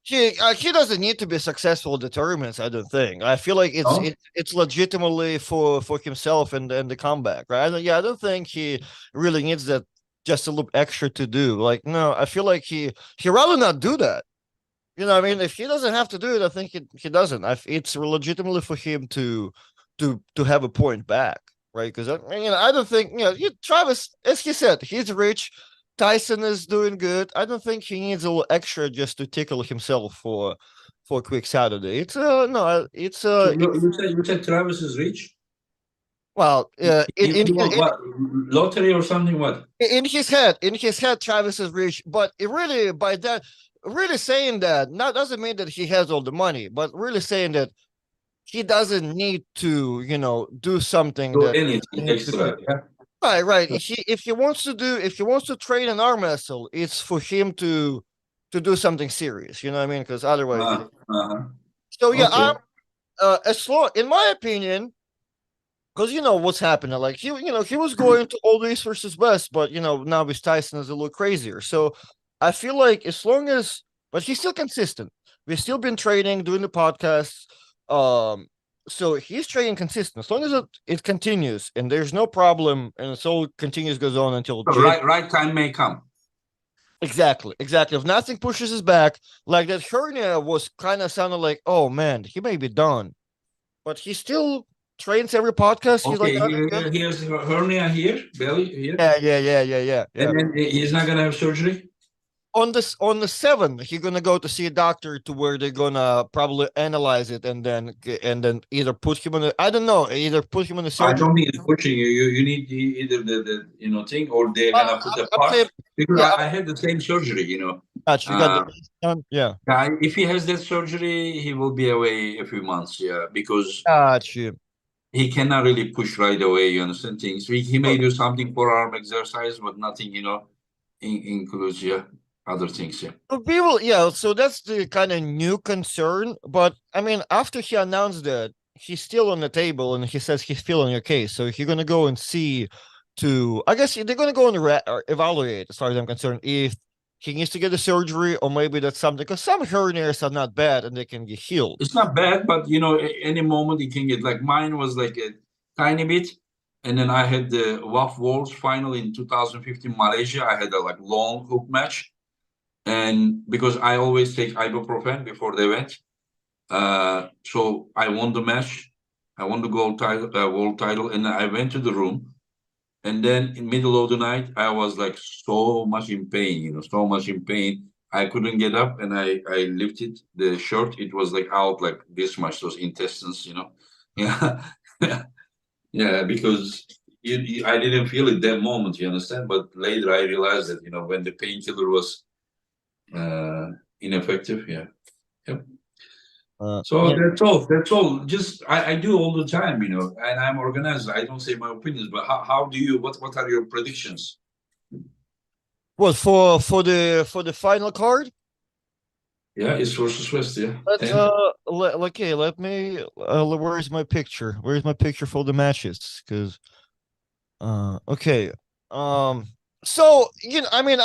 he doesn't need to be successful in the tournaments. I don't think. I feel like it's no? it's legitimately for himself and the comeback, right? I don't think he really needs that just a little extra to do. Like, no, I feel like he rather not do that. You know what I mean? If he doesn't have to do it, I think he doesn't. It's legitimately for him to have a point back, right? Because I don't think Travis, as he said, he's rich. Tyson is doing good. I don't think he needs a little extra just to tickle himself for a quick Saturday. It's no, So you said Travis is rich? well, He won what, lottery or something? What? in his head, Travis is rich, but it really by that, really saying that not doesn't mean that he has all the money, but really saying that he doesn't need to, do something So that he anything needs to do. extra? Yeah. Right, right. If he wants to train an arm wrestle, it's for him to do something serious. You know what I mean? Because otherwise, Uh-huh. so yeah, Okay. as long, in my opinion, because what's happening. Like he was going to Old East versus West, but now with Tyson is a little crazier. So I feel like as long as, but he's still consistent. We've still been training, doing the podcasts. Um, so he's training consistent. As long as it continues and there's no problem, and it all continues goes on until So right time may come. Exactly, exactly. If nothing pushes us back, like that hernia was kind of sounding like, oh man, he may be done, but he still trains every podcast. He's like, Okay, here's hernia here, belly here, yeah. and then he's not gonna have surgery. On the 7th, he's gonna go to see a doctor to where they're gonna probably analyze it and then either put him on I don't know, either put him on the I surgery. don't think it's pushing you. You need either the thing, or they're Uh, gonna put a I'm saying, part, because yeah, I had the same surgery. you got the Uh, done. Yeah, if he has that surgery, he will be away a few months. Yeah, because got you. he cannot really push right away. You understand things. He may do something for arm exercise, but nothing. Includes other things. Yeah. So people, yeah, so that's the kind of new concern. But I mean, after he announced that, he's still on the table and he says he's still on your case. So he's gonna go and see I guess they're gonna go and or evaluate, as far as I'm concerned, if he needs to get a surgery or maybe that's something, because some hernias are not bad and they can get healed. It's not bad, but any moment you can get, like mine was like a tiny bit, and then I had the WAF Worlds final in 2015 Malaysia. I had a like long hook match, and because I always take ibuprofen before the event, so I won the match. I won the world title, and I went to the room, and then in middle of the night, I was like so much in pain, so much in pain. I couldn't get up, and I lifted the shirt. It was like out like this much, those intestines. Yeah, yeah, because I didn't feel it that moment, you understand? But later I realized that when the painkiller was uh, ineffective. Yeah, yep. So Yeah. that's all. That's all. Just I do all the time, and I'm organized. I don't say my opinions, but how do you? What are your predictions? Well, for the final card, Yeah, East versus West. Yeah, let's 10. okay, let me where's my picture? Where's my picture for the matches? Because okay. So, I mean,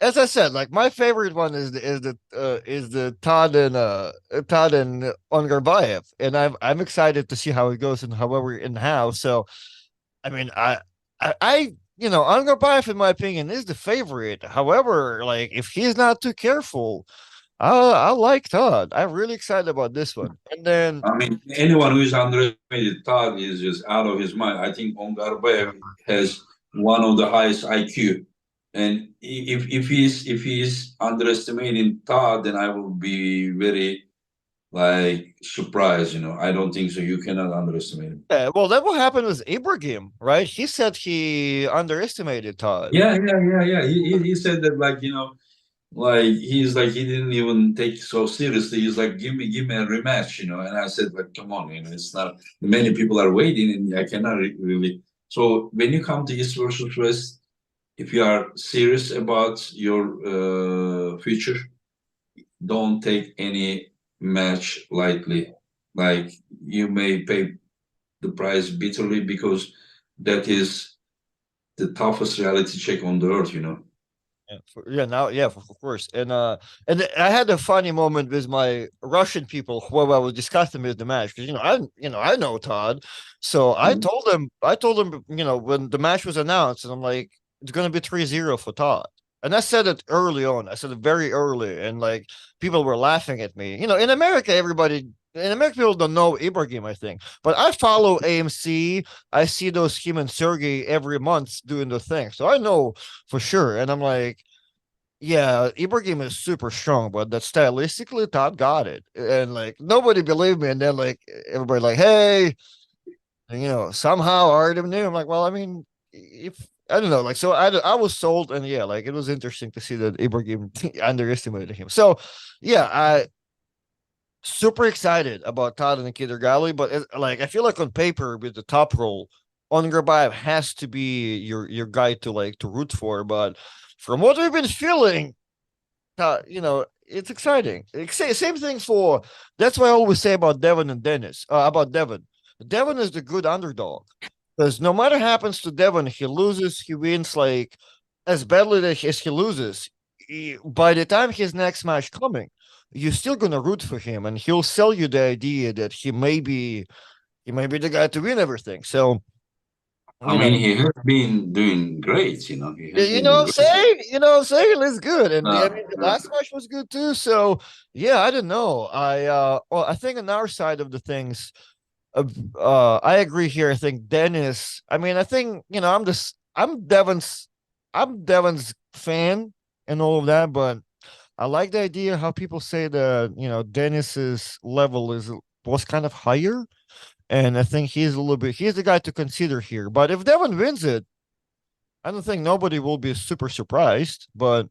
as I said, like my favorite one is the Todd and Ongarbayev, and I'm excited to see how it goes and however in how. So I mean, I you know, Ongarbayev in my opinion is the favorite. However, like if he's not too careful, I like Todd. I'm really excited about this one. And then I mean, anyone who is underestimated Todd is just out of his mind. I think Ongarbayev has one of the highest IQ, and if he's underestimating Todd, then I will be very like surprised. I don't think so. You cannot underestimate him. well, that what happened with Ibrahim, right? He said he underestimated Todd. Yeah. He said that like he's like he didn't even take it so seriously. He's like, give me a rematch. And I said, like, come on, it's not many people are waiting, and I cannot really. So when you come to East versus West, if you are serious about your future, don't take any match lightly. Like you may pay the price bitterly because that is the toughest reality check on the earth. Of course. And I had a funny moment with my Russian people who I was discussing with the match because I know Todd, so Mhm. I told him when the match was announced, and I'm like, it's gonna be 3-0 for Todd. And I said it early on. I said it very early, and like people were laughing at me. In America, people don't know Ibrahim, I think, but I follow AMC. I see those him and Sergey every month doing the thing, so I know for sure. And I'm like, yeah, Ibrahim is super strong, but that stylistically, Todd got it, and like nobody believed me. And then like everybody like, hey, and, somehow I already knew. I'm like, well, I mean, if I don't know, like, so I was sold, and yeah, like it was interesting to see that Ibrahim underestimated him. So yeah, I super excited about Todd and Kidergali, but like I feel like on paper with the top role, Ongarbayev has to be your guy to root for. But from what we've been feeling, it's exciting. Same thing for that's what I always say about Devon and Dennis. About Devon, Devon is the good underdog because no matter happens to Devon, he loses, he wins like as badly as he loses. By the time his next match coming, you're still gonna root for him, and he'll sell you the idea that he may be the guy to win everything. So I you know, mean, he has been doing great. He yeah, has been doing great. You know what I'm saying? It's good. And I mean the Uh, last match was good too. So yeah, I don't know. I think on our side of the things, I agree here. I think Dennis, I mean, I think, I'm Devon's fan and all of that, but I like the idea how people say that, Dennis's level was kind of higher. And I think he's the guy to consider here. But if Devon wins it, I don't think nobody will be super surprised, but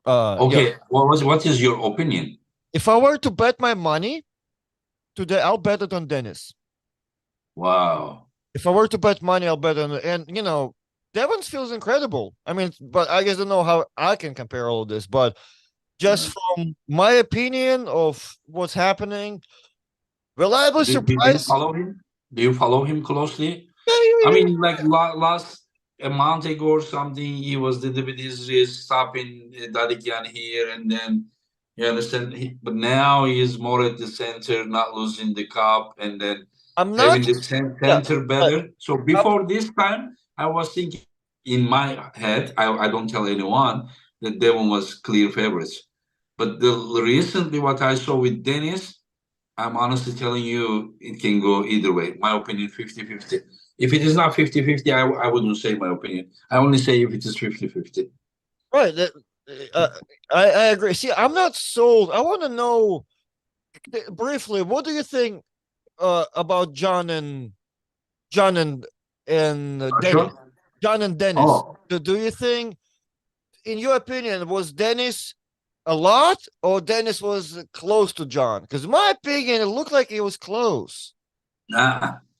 yeah, okay, what is your opinion? if I were to bet my money today, I'll bet it on Dennis. Wow. If I were to bet money, I'll bet on it. And Devon's feels incredible. I mean, but I guess I don't know how I can compare all of this, but just Uh, from my opinion of what's happening, well, I was do you surprised. follow him? Do you follow him closely? I Yeah, mean, like last a month ago or something, he was the his stopping Dadikyan here, and then you understand. But now he is more at the center, not losing the cup, and then I'm having not. the Yeah, center I, better. So I'm, before this time, I was thinking in my head, I don't tell anyone that Devon was clear favorites. But recently, what I saw with Dennis, I'm honestly telling you, it can go either way. My opinion, 50-50. If it is not 50-50, I wouldn't say my opinion. I only say if it is 50-50. right. Uh, I agree. See, I'm not sold. I want to know briefly. What do you think about John and Dennis? Sure. John and Dennis. Oh, Do you think, in your opinion, was Dennis a lot or Dennis was close to John? Because in my opinion, it looked like he was close.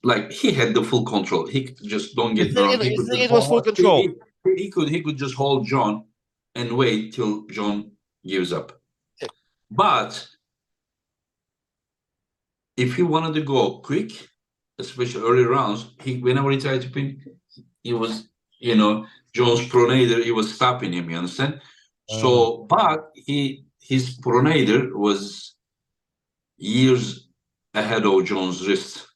like he had the full control. Just don't You get me think wrong. it, He you could think just it was full hold. control? He could just hold John and wait till John gives up. But if he wanted to go quick, especially early rounds, whenever he tried to pin, he was you know, Jones pronator, he was stopping him, you understand? So, but his pronator was years ahead of Jones' wrist,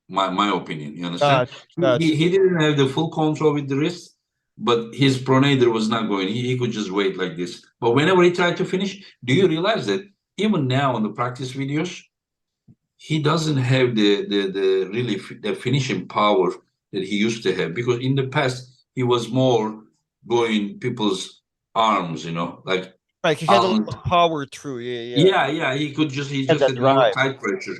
my opinion, you understand? Gotcha. He didn't have the full control with the wrist, but his pronator was not going. He could just wait like this. But whenever he tried to finish, do you realize that even now on the practice videos, he doesn't have the really the finishing power that he used to have, because in the past he was more going people's arms, you know, like Like he had a lot arms. of power through. Yeah. Yeah, he Had just that had more drive. tight pressure.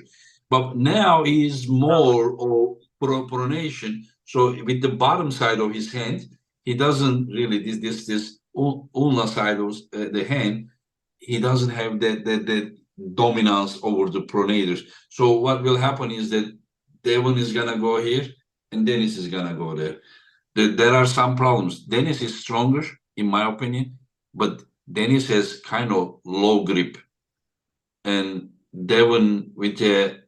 But now he's more of pronation. So with the bottom side of his hand, he doesn't really this ulnar side of the hand. He doesn't have that dominance over the pronators. So what will happen is that Devon is gonna go here, and Dennis is gonna go there. There are some problems. Dennis is stronger, in my opinion, but Dennis has kind of low grip, and Devon with that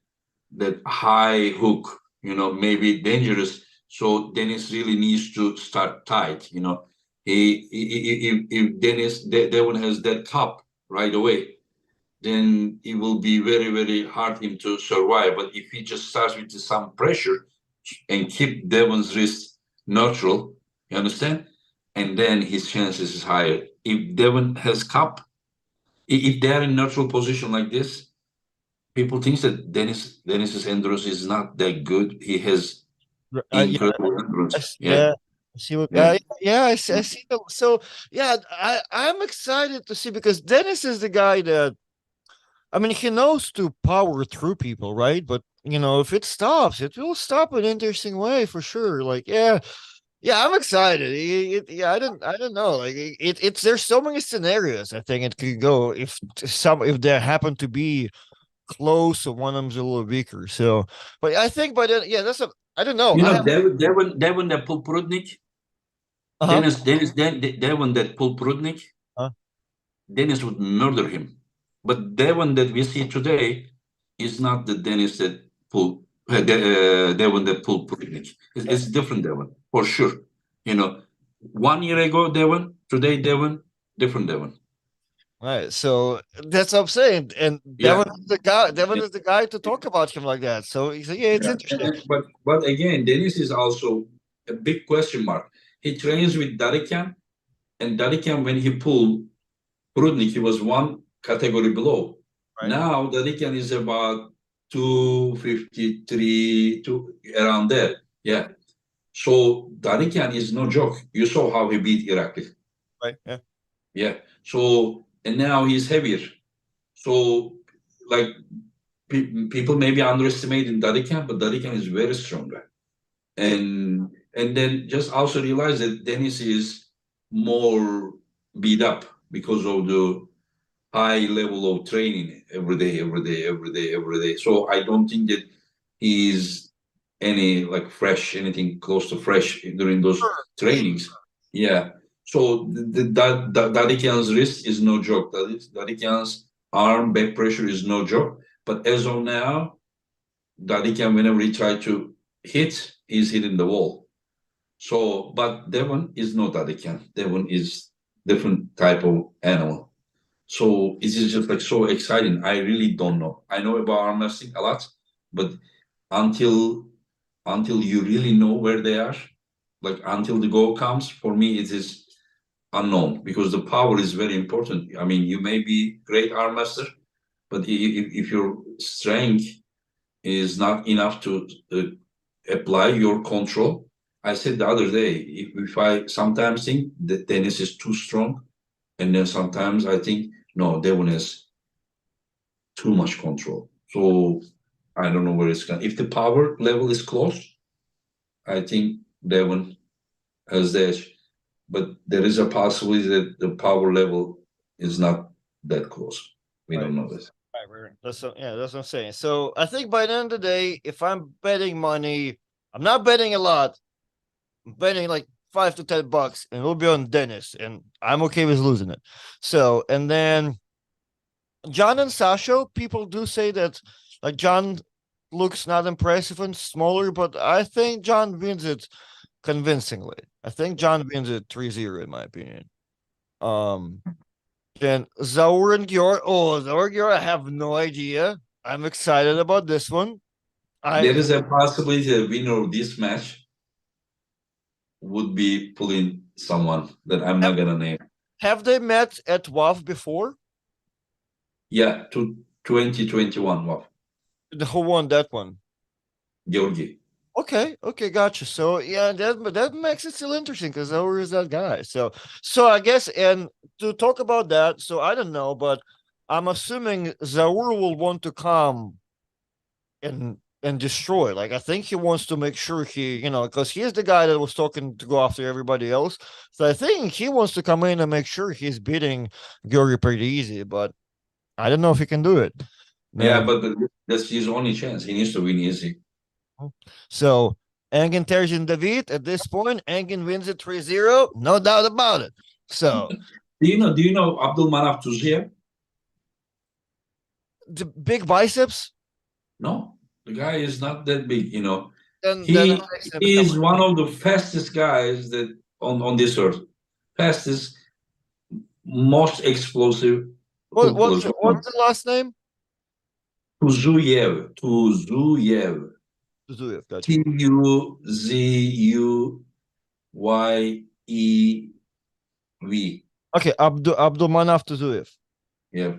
high hook, you know, may be dangerous. So Dennis really needs to start tight. You know, if Devon has that top right away, then it will be very, very hard him to survive. But if he just starts with some pressure and keep Devon's wrist neutral, you understand? And then his chances is higher. If Devon has cup, if they're in neutral position like this, people think that Dennis's endurance is not that good. He has Yeah. incredible endurance. Yeah, Yeah. I see what? yeah. Yeah. I see. So yeah, I'm excited to see, because Dennis is the guy that, I mean, he knows to power through people, right? But if it stops, it will stop in an interesting way for sure. Like, yeah, I'm excited. Yeah, I don't know. Like, it's there's so many scenarios. I think it could go if there happen to be close or one of them's a little weaker. So, but I think by then, yeah, I don't know. You I know, have. Devon that pulled Prudnik, Uh-huh. Devon that pulled Prudnik, Uh, Dennis would murder him. But Devon that we see today is not the Dennis that pulled Devon that pulled Prudnik. It's different Devon for sure. You know, 1 year ago Devon, today Devon, different Devon. Right. So that's what I'm saying. And Yeah. Devon is the guy. Devon is the guy to talk about him like that. So he's like, yeah, it's Yeah. interesting. But again, Dennis is also a big question mark. He trains with Darikan, and Darikan, when he pulled Prudnik, he was one category below. Right. Now Darikan is about 253, around there. Yeah. So Darikan is no joke. You saw how he beat Irakli. Right. Yeah. Yeah. So, and now he's heavier. So, like, people maybe underestimating Darikan, but Darikan is very stronger. And then just also realize that Dennis is more beat up because of the high level of training every day. So I don't think that he's any like fresh, anything close to fresh during those trainings. Yeah. So Dadikian's wrist is no joke. Dadikian's arm back pressure is no joke. But as of now, Dadikian, whenever he try to hit, he's hitting the wall. So, but Devon is not Dadikian. Devon is different type of animal. So it is just like so exciting. I really don't know. I know about arm wrestling a lot, but until you really know where they are, like until the goal comes, for me it is unknown, because the power is very important. I mean, you may be great arm wrestler, but if your strength is not enough to apply your control. I said the other day, if I sometimes think that Dennis is too strong, and then sometimes I think, no, Devon has too much control. So I don't know where it's going. If the power level is close, I think Devon has the edge. But there is a possibility that the power level is not that close. We don't know this. Right. That's what I'm saying. So I think by the end of the day, if I'm betting money, I'm not betting a lot. I'm betting like $5 to $10, and it'll be on Dennis, and I'm okay with losing it. So, and then John and Sasha, people do say that like John looks not impressive and smaller, but I think John wins it convincingly. I think John wins it 3-0 in my opinion. Then Zaur and Gior. Oh, Zaur and Gior, I have no idea. I'm excited about this one. There is a possibility the winner of this match would be pulling someone that I'm not gonna name. Have they met at WAF before? Yeah, to 2021 WAF. Who won that one? Georgi. Okay, gotcha. So yeah, that makes it still interesting because Zaur is that guy. So I guess, and to talk about that, so I don't know, but I'm assuming Zaur will want to come and destroy. Like I think he wants to make sure he, because he's the guy that was talking to go after everybody else. So I think he wants to come in and make sure he's beating Gyori pretty easy, but I don't know if he can do it. Yeah, but that's his only chance. He needs to win easy. So Engin Terzi and David at this point, Engin wins it 3-0, no doubt about it. So do you know Abdul Manaf Tuzia? the big biceps. No, the guy is not that big, Then He is one of the fastest guys that on this earth. Fastest, most explosive. What's the last name? Tuzuyev. Zuyev, gotcha. Tuzuyev. Okay, Abdul Manaf Tuzuyev. Yeah.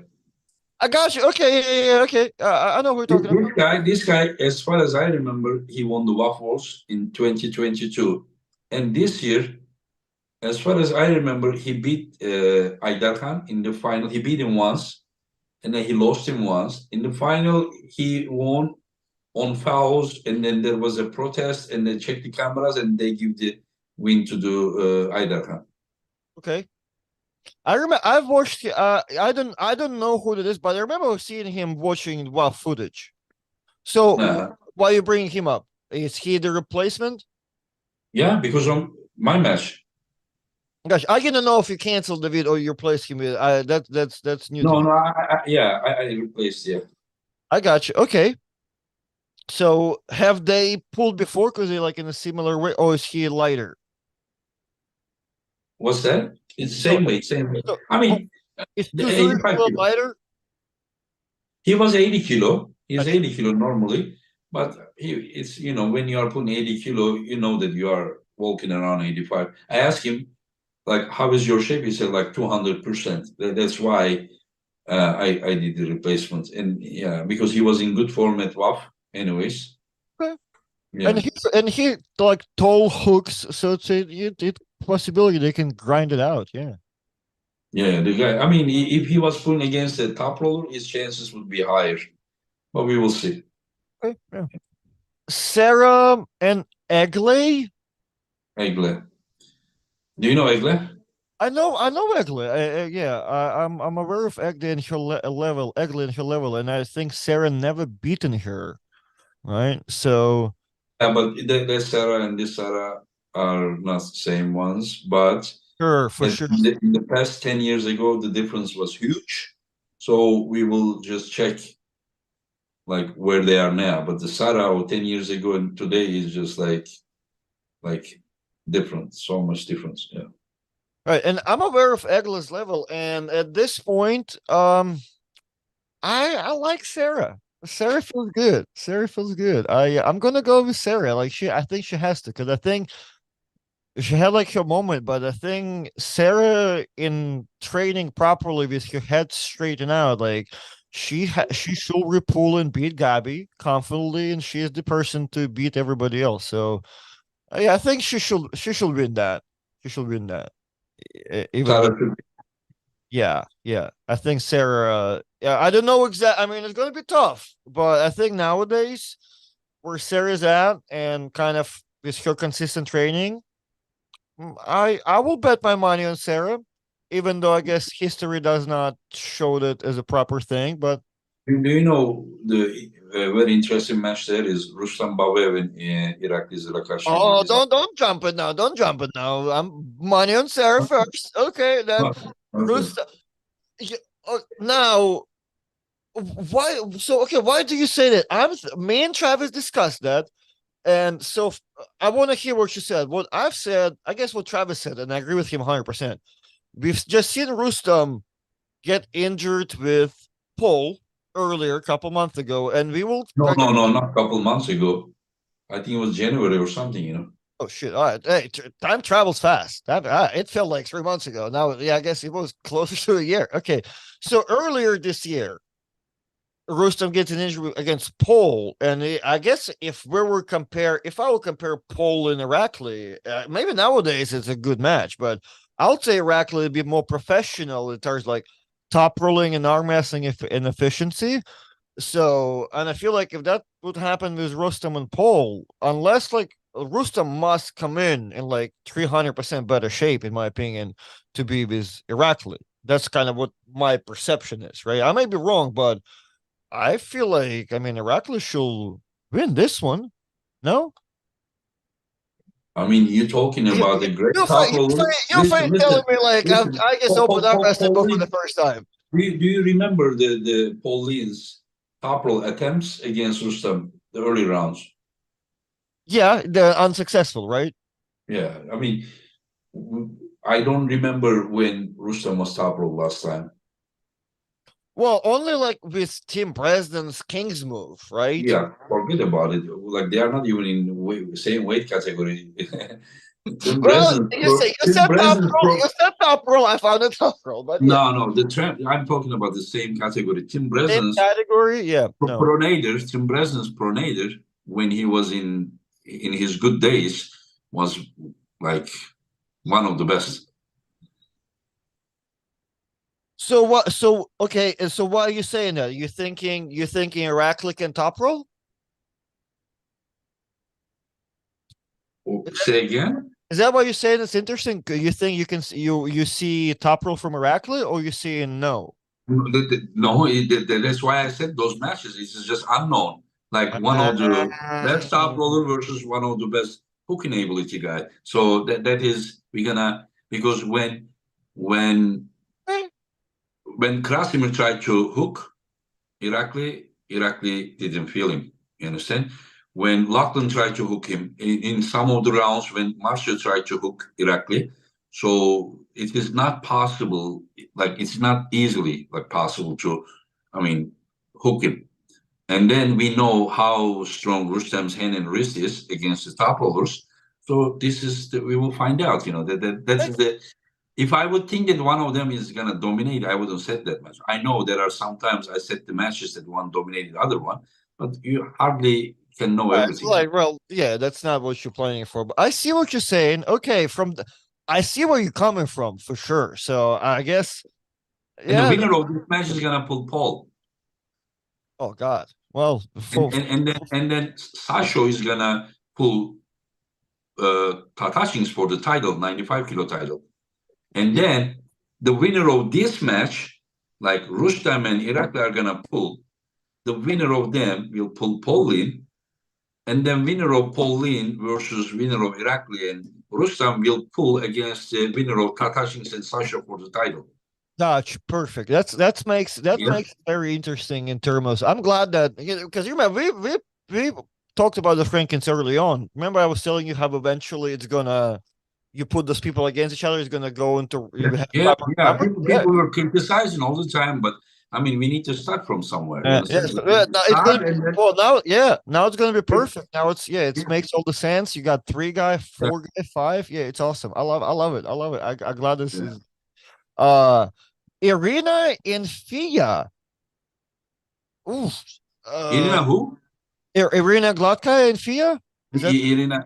I got you. Okay, yeah, okay. I know who you're talking about. This guy, as far as I remember, he won the WAF Wars in 2022. And this year, as far as I remember, he beat Aydarkhan in the final. He beat him once, and then he lost him once. In the final, he won on fouls, and then there was a protest, and they checked the cameras, and they give the win to the Aydarkhan. Okay. I remember I've watched I don't know who it is, but I remember seeing him watching WAF footage. So why are you bringing him up? Is he the replacement? Yeah, because on my match. Gosh, I didn't know if you canceled the video or you replaced him with that's new. No, I replaced, yeah. I got you. Okay. So have they pulled before because they're like in a similar way, or is he lighter? What's that? It's same way. So, I mean, is Tuzuyev lighter? He was 80 kilo. He's 80 kilo normally, but it's when you are putting 80 kilo, you know that you are walking around 85. I asked him, like, how is your shape? He said like 200%. That's why I did the replacement, and yeah, because he was in good form at WAF, anyways. Okay. Yeah. And he like tall hooks, so it's possibility they can grind it out. Yeah. Yeah, the guy. I mean, if he was pulling against a top roller, his chances would be higher. But we will see. Okay, yeah. Sarah and Egle. Egle. Do you know Egle? I know Egle. Yeah, I'm aware of Egle in her level, and I think Sarah never beaten her, right? So. Yeah, but the Sarah and this Sarah are not the same ones, but sure. In the past 10 years ago, the difference was huge. So we will just check like where they are now. But the Sarah 10 years ago and today is just like different, so much difference. Yeah. Right, and I'm aware of Egla's level, and at this point, I like Sarah. Sarah feels good. I'm gonna go with Sarah. Like I think she has to, because I think she had like her moment, but I think Sarah in training properly with her head straightened out, like she should repull and beat Gabi confidently, and she is the person to beat everybody else. So yeah, I think she should win that. She should win that. Yeah. I think Sarah. Yeah, I don't know exactly. I mean, it's going to be tough, but I think nowadays where Sarah's at and kind of with her consistent training, I will bet my money on Sarah, even though I guess history does not show that as a proper thing. But do you know the very interesting match there is Rustam Babev and Irakli Zilakash? Oh, don't jump it now! Don't jump it now! I'm money on Sarah first. Okay, then Rustam. Now, why? So okay, why do you say that? Me and Travis discussed that. And so I want to hear what you said. What I've said, I guess what Travis said, and I agree with him 100%. We've just seen Rustam get injured with Paul earlier, a couple months ago, and we will. No, no, no, not a couple months ago. I think it was January or something, you know. Oh shit! All right, hey, time travels fast. It felt like 3 months ago. Now, yeah, I guess it was closer to a year. Okay, so earlier this year, Rustam gets an injury against Paul, and I guess if I would compare Paul and Irakli, maybe nowadays it's a good match, but I would say Irakli would be more professional in terms of like top rolling and arm wrestling and efficiency. So, and I feel like if that would happen with Rustam and Paul, unless like Rustam must come in like 300% better shape, in my opinion, to be with Irakli. That's kind of what my perception is, right? I may be wrong, but I feel like, I mean, Irakli should win this one. No? I mean, you're talking about the great You're top fine, roller. you're Listen, fine telling listen, me like listen. I just opened arm wrestling book for the first time. Do you remember the Pauline's top roll attempts against Rustam, the early rounds? Yeah, they're unsuccessful, right? Yeah, I mean, I don't remember when Rustam was top roll last time. Well, only like with Tim Bresden's King's move, right? Yeah, forget about it. Like they are not even in same weight category. Tim Well, Bresnan, you say you Tim said top Bresnan roll, you said top roll. I found a top roll, but yeah, no, the trend. I'm talking about the same category. Tim same Bresnan's category. Yeah, no. pronator, Tim Bresnan's pronator, when he was in his good days, was like one of the best. So what? So okay, and so why are you saying that? You thinking Irakli can top roll? Say again? Is that why you're saying it's interesting? You think you can you see top roll from Irakli, or you seeing no? No, that's why I said those matches. It's just unknown. Like one of the best top Uh, roller versus one of the best hooking ability guy. So that is we're gonna because when eh, when Krasimir tried to hook Irakli didn't feel him. You understand? When Lachlan tried to hook him in some of the rounds, when Marshall tried to hook Irakli, so it is not possible. Like it's not easily like possible to, I mean, hook him. And then we know how strong Rustam's hand and wrist is against the top rollers. So this is we will find out. You know that's the if I would think that one of them is gonna dominate, I wouldn't set that much. I know there are sometimes I set the matches that one dominated the other one, but you hardly can know everything. like, well, yeah, that's not what you're planning for. But I see what you're saying. Okay, I see where you're coming from for sure. So I guess, And the yeah. winner of this match is gonna pull Paul. Oh God. Well, And then Sasho is gonna pull Tatashins for the title, 95 kilo title. And then the winner of this match, like Rustam and Irakli are gonna pull. The winner of them will pull Pauline, and then winner of Pauline versus winner of Irakli and Rustam will pull against the winner of Tatashins and Sasha for the title. Dutch, perfect. That makes makes it very interesting in terms. I'm glad that because you remember we talked about the Frankins early on. Remember, I was telling you how eventually it's gonna you put those people against each other. It's gonna go into Yeah. People were criticizing all the time, but I mean, we need to start from somewhere. You yes, understand? now it's gonna be, well now it's gonna be perfect. Now it makes all the sense. You got 3 guy, 4 guy, 5. Yeah, it's awesome. I love it. I'm glad this is Irina and Fia. Oof. Irina who? Irina Glatkaya and Fia? Is that Irina.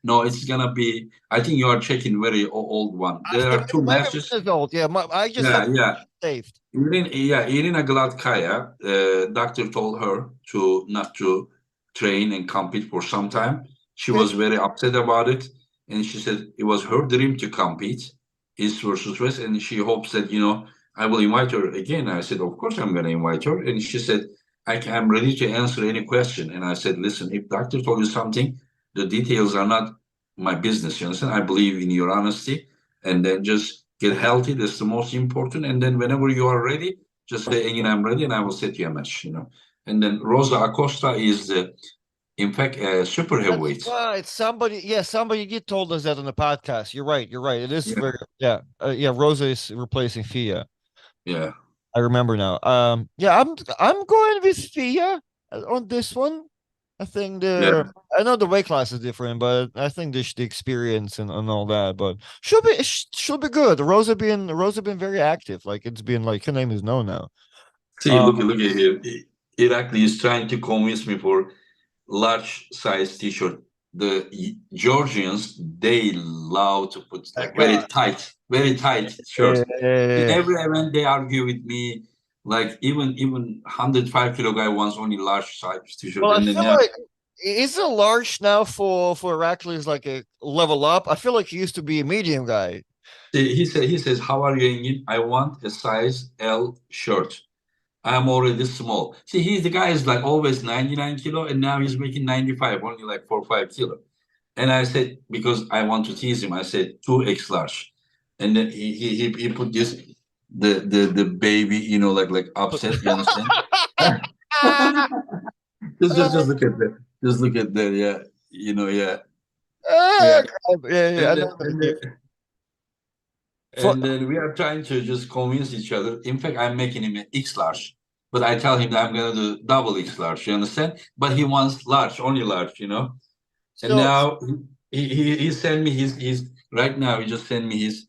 No, it's gonna be. I think you are checking very old one. There are 2 matches. Old. Yeah, I just have saved. Irina Gladkaya. Doctor told her to not to train and compete for some time. She was very upset about it, and she said it was her dream to compete, East versus West, and she hopes that I will invite her again. I said, of course I'm going to invite her, and she said, I'm ready to answer any question. And I said, listen, if doctor told you something, the details are not my business. You understand? I believe in your honesty, and then just get healthy. That's the most important. And then whenever you are ready, just say, Engin, I'm ready, and I will set you a match. And then Rosa Acosta is the In fact, super That's heavyweight. right. Somebody did told us that on the podcast. You're right. You're right. It is Yeah. very, yeah. Rosa is replacing Fia. Yeah. I remember now. Yeah, I'm going with Fia on this one. I think Yeah. I know the weight class is different, but I think the experience and all that. But should be good. Rosa been very active. Like it's been like her name is known now. See, Uh, look at here. Irakli is trying to convince me for large size t-shirt. The Georgians, they love to put like very tight shirts. In eh, every event, they argue with me. Like even 105 kilo guy wants only large size t-shirt, well, I and then feel yeah, like is a large now for Heracles like a level up. I feel like he used to be a medium guy. he says, "How are you, Engin? I want a size L shirt. I am already small." See, he's the guy is like always 99 kilo, and now he's making 95, only like 4 or 5 kilo. And I said, because I want to tease him, I said 2X large. And then he put this the baby, like upset, you understand? Just look at that. Just look at that, yeah. Yeah. Yeah. Yeah, I And then know what and it is. then For and then we are trying to just convince each other. In fact, I'm making him an X large. But I tell him that I'm gonna do double X large, you understand? But he wants large, only large. And so now he sent me his right now he just sent me his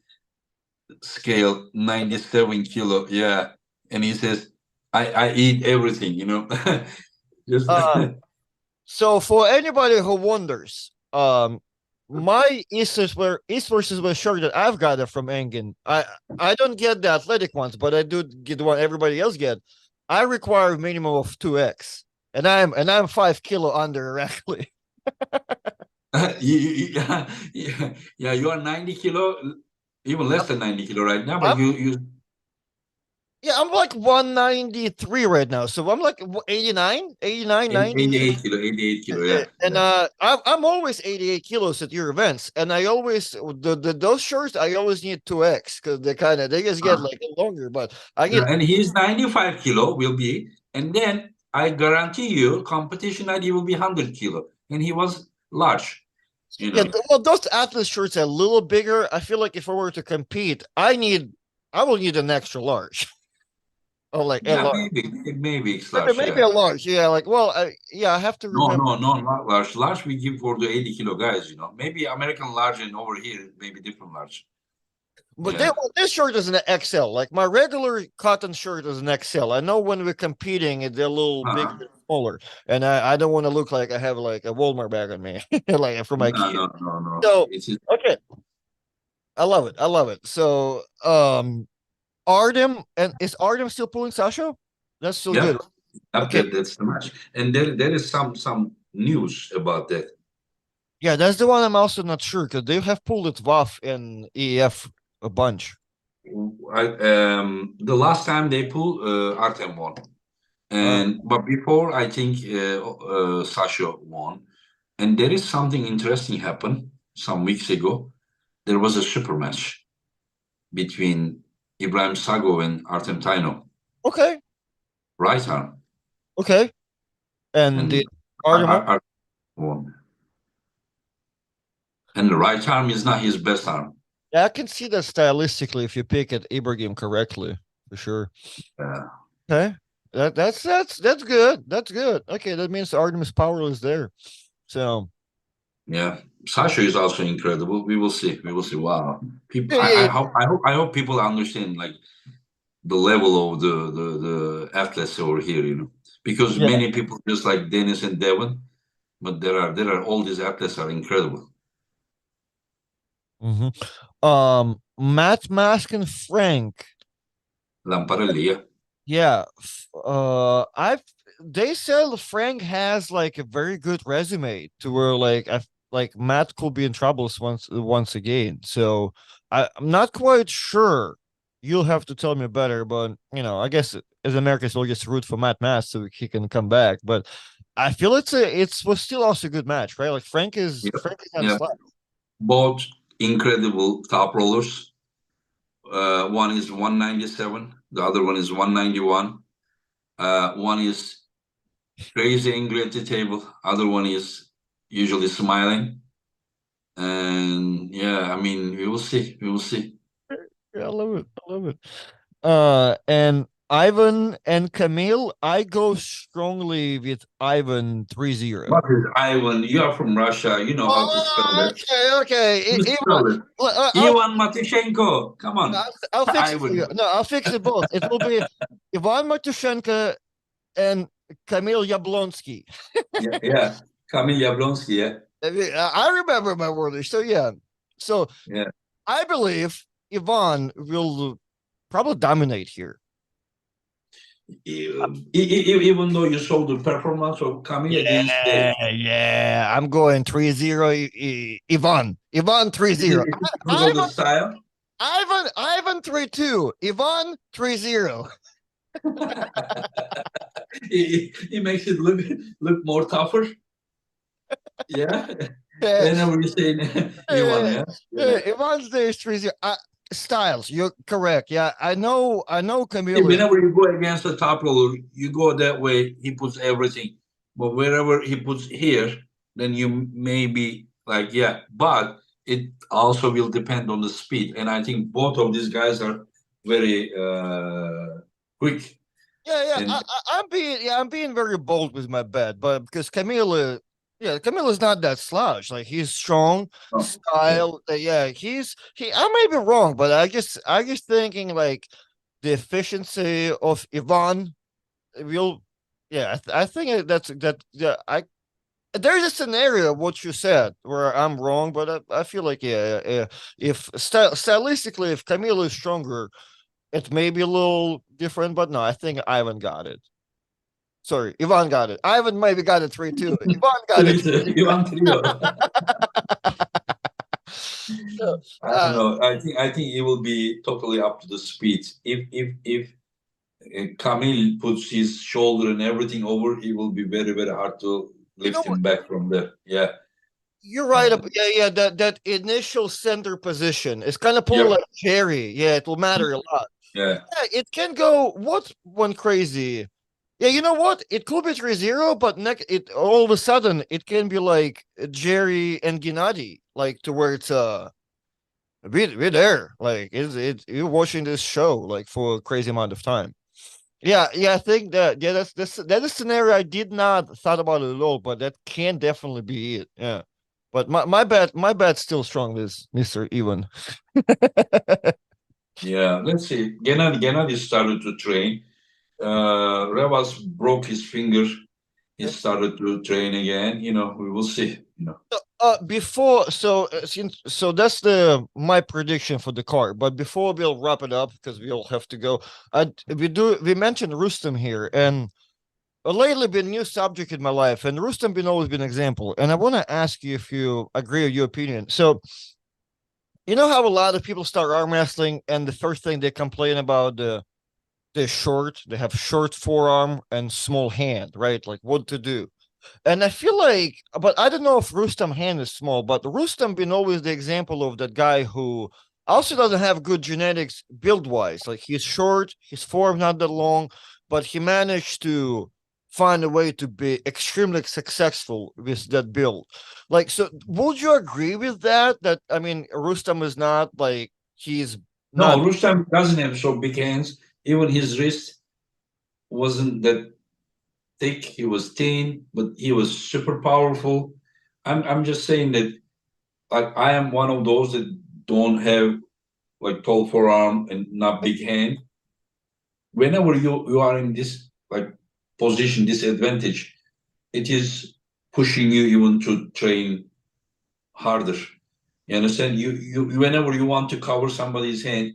scale 97 kilo, yeah. And he says I eat everything. Just uh so for anybody who wonders, my East versus West shirt that I've got it from Engin. I don't get the athletic ones, but I do get the one everybody else get. I require a minimum of 2x. And I'm 5 kilo under actually. yeah, yeah, you are 90 kilo, even less than 90 kilo right now, but I'm you Yeah, I'm like 193 right now. So I'm like 89, 90. 88 kilo, yeah, And yeah. I'm always 88 kilos at your events, and I always those shirts I always need 2x because they just get Uh, like longer. But I yeah, get and he's 95 kilo will be, and then I guarantee you competition night he will be 100 kilo, and he was large, you yeah. know. Well, those athlete shirts are a little bigger. I feel like if I were to compete, I will need an extra large or like a Yeah, large, maybe it's maybe large, maybe yeah. a large. Yeah, like yeah, I have to No, remember. no, no, not large. Large we give for the 80 kilo guys. Maybe American large and over here, maybe different large. But Yeah. this shirt is an XL. Like my regular cotton shirt is an XL. I know when we're competing, they're a little bigger, Uh-huh. smaller, and I don't want to look like I have like a Walmart bag on me, like from No, IKEA. no, no, no. So It's okay, I love it. I love it. So Artem and is Artem still pulling Sasha? That's still yeah, good. Okay, that's the match. And there is some news about that. yeah, that's the one I'm also not sure because they have pulled it WAF and EF a bunch. The last time they pulled Artem won. Uh, But before I think Sasha won. And there is something interesting happened some weeks ago. There was a super match between Ibrahim Sago and Artem Taino, okay, right arm, okay, and the and Artem. Artem won. And the right arm is not his best arm. Yeah, I can see that stylistically if you pick it Ibrahim correctly, for sure. Uh, Okay. That's good. That's good. Okay, that means Artemis Power is there. So yeah, Sasha is also incredible. We will see. We will see. Wow, people. yeah, yeah, I yeah. hope people understand like the level of the athletes over here. Because Yeah. many people just like Dennis and Devon, but there are all these athletes are incredible. Matt Mask and Frank. Lamparelli, yeah. Yeah. I've they said Frank has like a very good resume to where like Matt could be in troubles once again. So I'm not quite sure. You'll have to tell me better, but I guess as Americans we'll just root for Matt Mass so he can come back. But I feel it was still also a good match, right? Like Yep. Frank is not Yeah. slack. Both incredible top rollers. One is 197, the other one is 191. One is crazy angry at the table. Other one is usually smiling. And yeah, I mean, we will see. We will see. Yeah, I love it. I love it. And Ivan and Camille, I go strongly with Ivan 3-0. What is Ivan? You are from Russia. You know how to spell Oh, that. okay, okay. You Ivan, spell it. I'll, Ivan Matushenko. Come on. I'll fix it for you. Ivan. No, I'll fix it both. It will be Ivan Matushenko and Camille Yablonsky. Yeah, yeah. Kamil Yablonski, yeah. I remember my word. So yeah. So Yeah. I believe Ivan will probably dominate here. Even though you saw the performance of Kamil against Dave. Yeah. I'm going 3-0. Ivan. Ivan 3-0. Is it because of the style? Ivan 3-2. Ivan 3-0. He makes it look more tougher. Yeah. Yeah. Whenever you say Ivan, yeah. Ivan's there is 3-0. Styles, you're correct. Yeah, I know Camille. Whenever you go against the top roller, you go that way, he puts everything. But wherever he puts here, then you may be like, yeah. But it also will depend on the speed. And I think both of these guys are very quick. Yeah, And I'm being very bold with my bet, but because Camille, Camille is not that slouch. Like he's strong, oh, style. Yeah, he. I may be wrong, but I just thinking like the efficiency of Ivan will. Yeah, I think that's that. Yeah, there's a scenario what you said where I'm wrong, but I feel like if stylistically if Camille is stronger, it may be a little different, but no, I think Ivan got it. Sorry, Ivan got it. Ivan maybe got it 3-2. Ivan got it. Ivan Trio. So, I don't know. I think it will be totally up to the speed. If Camille puts his shoulder and everything over, it will be very very hard to lift him back from there. Yeah. You're right. Yeah. That initial center position is kind of pulling Yeah. like Jerry. Yeah, it will matter a lot. Yeah. Yeah, it can go. What one crazy? Yeah, you know what? It could be 3-0, but it all of a sudden it can be like Jerry and Gennady, like to where it's we're there. Like you're watching this show like for a crazy amount of time. Yeah, I think that is scenario I did not thought about it at all, but that can definitely be it. Yeah. But my bet's still strong with Mr. Ivan. Yeah. Let's see. Gennady started to train. Revas broke his finger. He started to train again. We will see. Before so that's my prediction for the card. But before we'll wrap it up because we'll have to go. We mentioned Rustem here, and lately been a new subject in my life, and Rustem been always been an example. And I want to ask you if you agree with your opinion. So you know how a lot of people start arm wrestling, and the first thing they complain about they're short, they have short forearm and small hand, right? Like what to do. And I feel like, but I don't know if Rustam hand is small, but Rustam been always the example of that guy who also doesn't have good genetics build wise. Like he's short, his forearm not that long, but he managed to find a way to be extremely successful with that build. Like, so would you agree with that? That I mean, Rustam is not like he's No, not. Rustam doesn't have so big hands. Even his wrist wasn't that thick. He was thin, but he was super powerful. I'm just saying that like I am one of those that don't have like tall forearm and not big hand. Whenever you are in this like position, disadvantage, it is pushing you even to train harder. You understand? You whenever you want to cover somebody's hand,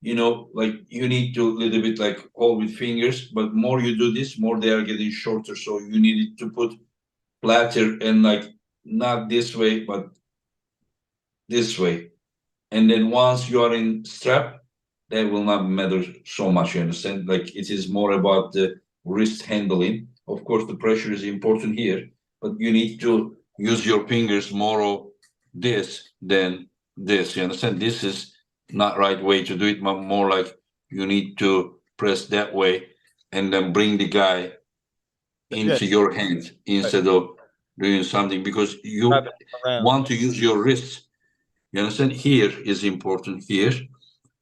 like you need to little bit like hold with fingers, but more you do this, more they are getting shorter. So you need to put flatter and like not this way, but this way. And then once you are in strap, that will not matter so much. You understand? Like it is more about the wrist handling. Of course, the pressure is important here, but you need to use your fingers more of this than this. You understand? This is not right way to do it, but more like you need to press that way and then bring the guy into Yes. your hand instead of doing something, because you Wrap it around. want to use your wrist. You understand? Here is important here.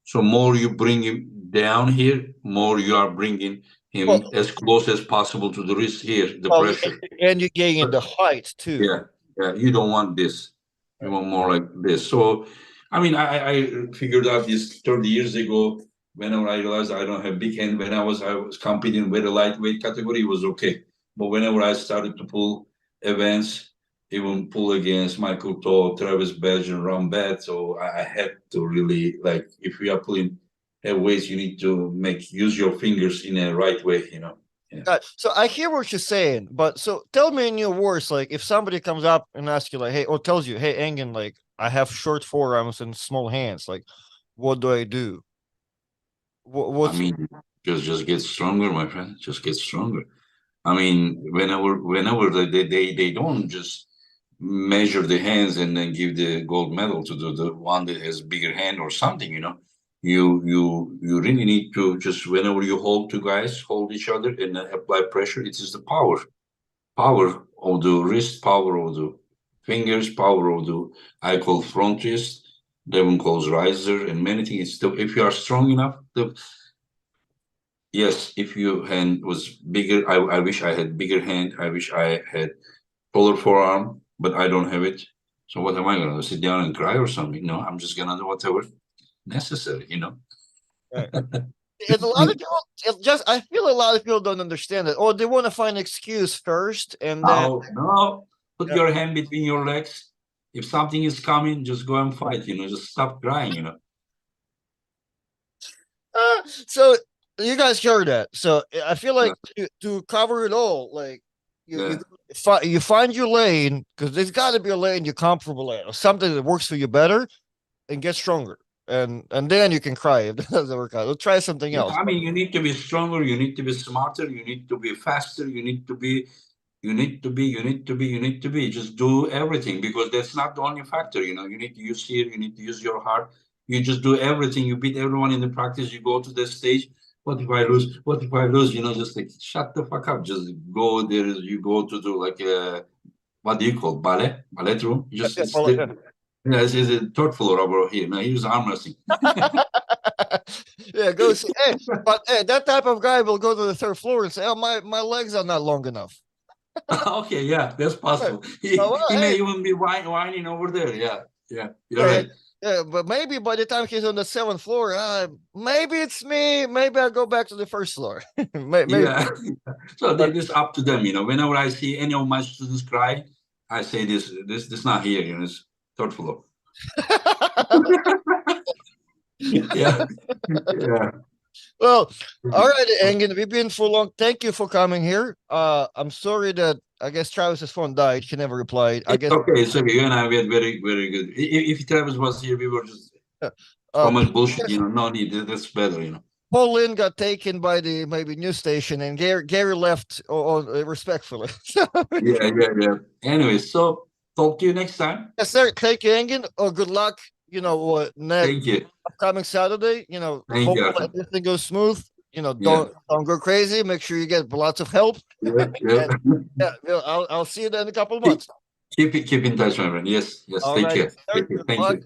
So more you bring him down here, more you are bringing him Well- as close as possible to the wrist here, the Well, pressure. and you're getting the height too. Yeah, yeah, you don't want this. You want more like this. So, I mean, I figured out this 30 years ago. Whenever I realized I don't have big hand, when I was competing with a lightweight category, it was okay. But whenever I started to pull events, even pull against Michael Todd, Travis Bagent, Rambet, so I had to really, like, if we are pulling weights, you need to use your fingers in a right way, you know. So I hear what you're saying, but so tell me in your words, like if somebody comes up and asks you, like, hey, or tells you, hey, Engin, like I have short forearms and small hands, like, what do I do? What's I mean, just get stronger, my friend. Just get stronger. I mean, whenever they don't just measure the hands and then give the gold medal to the one that has bigger hand or something, you know. You really need to just, whenever you hold two guys, hold each other and apply pressure. It is the power of the wrist, power of the fingers, power of the, I call front wrist, Devon calls riser, and many things. It's if you are strong enough, yes, if your hand was bigger, I wish I had bigger hand. I wish I had taller forearm, but I don't have it. So what am I gonna do? Sit down and cry or something? No, I'm just gonna do whatever necessary, you know. it's a lot of people. It's just I feel a lot of people don't understand it, or they want to find an excuse first, and then No. Put Yeah. your hand between your legs. If something is coming, just go and fight. You know, just stop crying. You know. So you guys heard that. So I feel like to cover it all, like you you find your lane, because there's got to be a lane you're comfortable at, or something that works for you better, and get stronger. And then you can cry if that doesn't work out. We'll try something else. I mean, you need to be stronger. You need to be smarter. You need to be faster. You need to be. Just do everything, because that's not the only factor. You know, you need to use here. You need to use your heart. You just do everything. You beat everyone in the practice. You go to the stage. What if I lose? What if I lose? You know, just like shut the fuck up. Just go there. You go to do like what do you call ballet room? Just it's a third floor over here. Now here's arm wrestling. Yeah, go see. Hey, but hey, that type of guy will go to the third floor and say, "Oh, my legs are not long enough." Okay, yeah, that's possible. He may even be whining over there. Yeah, you're right. Yeah, but maybe by the time he's on the seventh floor, maybe it's me. Maybe I'll go back to the first floor. Maybe. Yeah. So it's up to them. You know, whenever I see any of my students cry, I say this not here. You know, it's third floor. Yeah. Well, all right, Engin, we've been for long. Thank you for coming here. I'm sorry that I guess Travis's phone died. He never replied. I guess Okay. So you and I we had very good. If Travis was here, we were just so much bullshit. You know, no need. That's better. You know. Paul Linn got taken by the maybe news station, and Gary left respectfully. Yeah. Anyway, so talk to you next time. Yes, sir. Thank you, Engin. Good luck. You know, next Thank you. upcoming Saturday. You know, Thank you. hopefully everything goes smooth. You know, don't go crazy. Make sure you get lots of help. Yeah. I'll see you then in a couple of months. Keep in touch, my friend. Yes. All Take right. care. Sir, Thank you.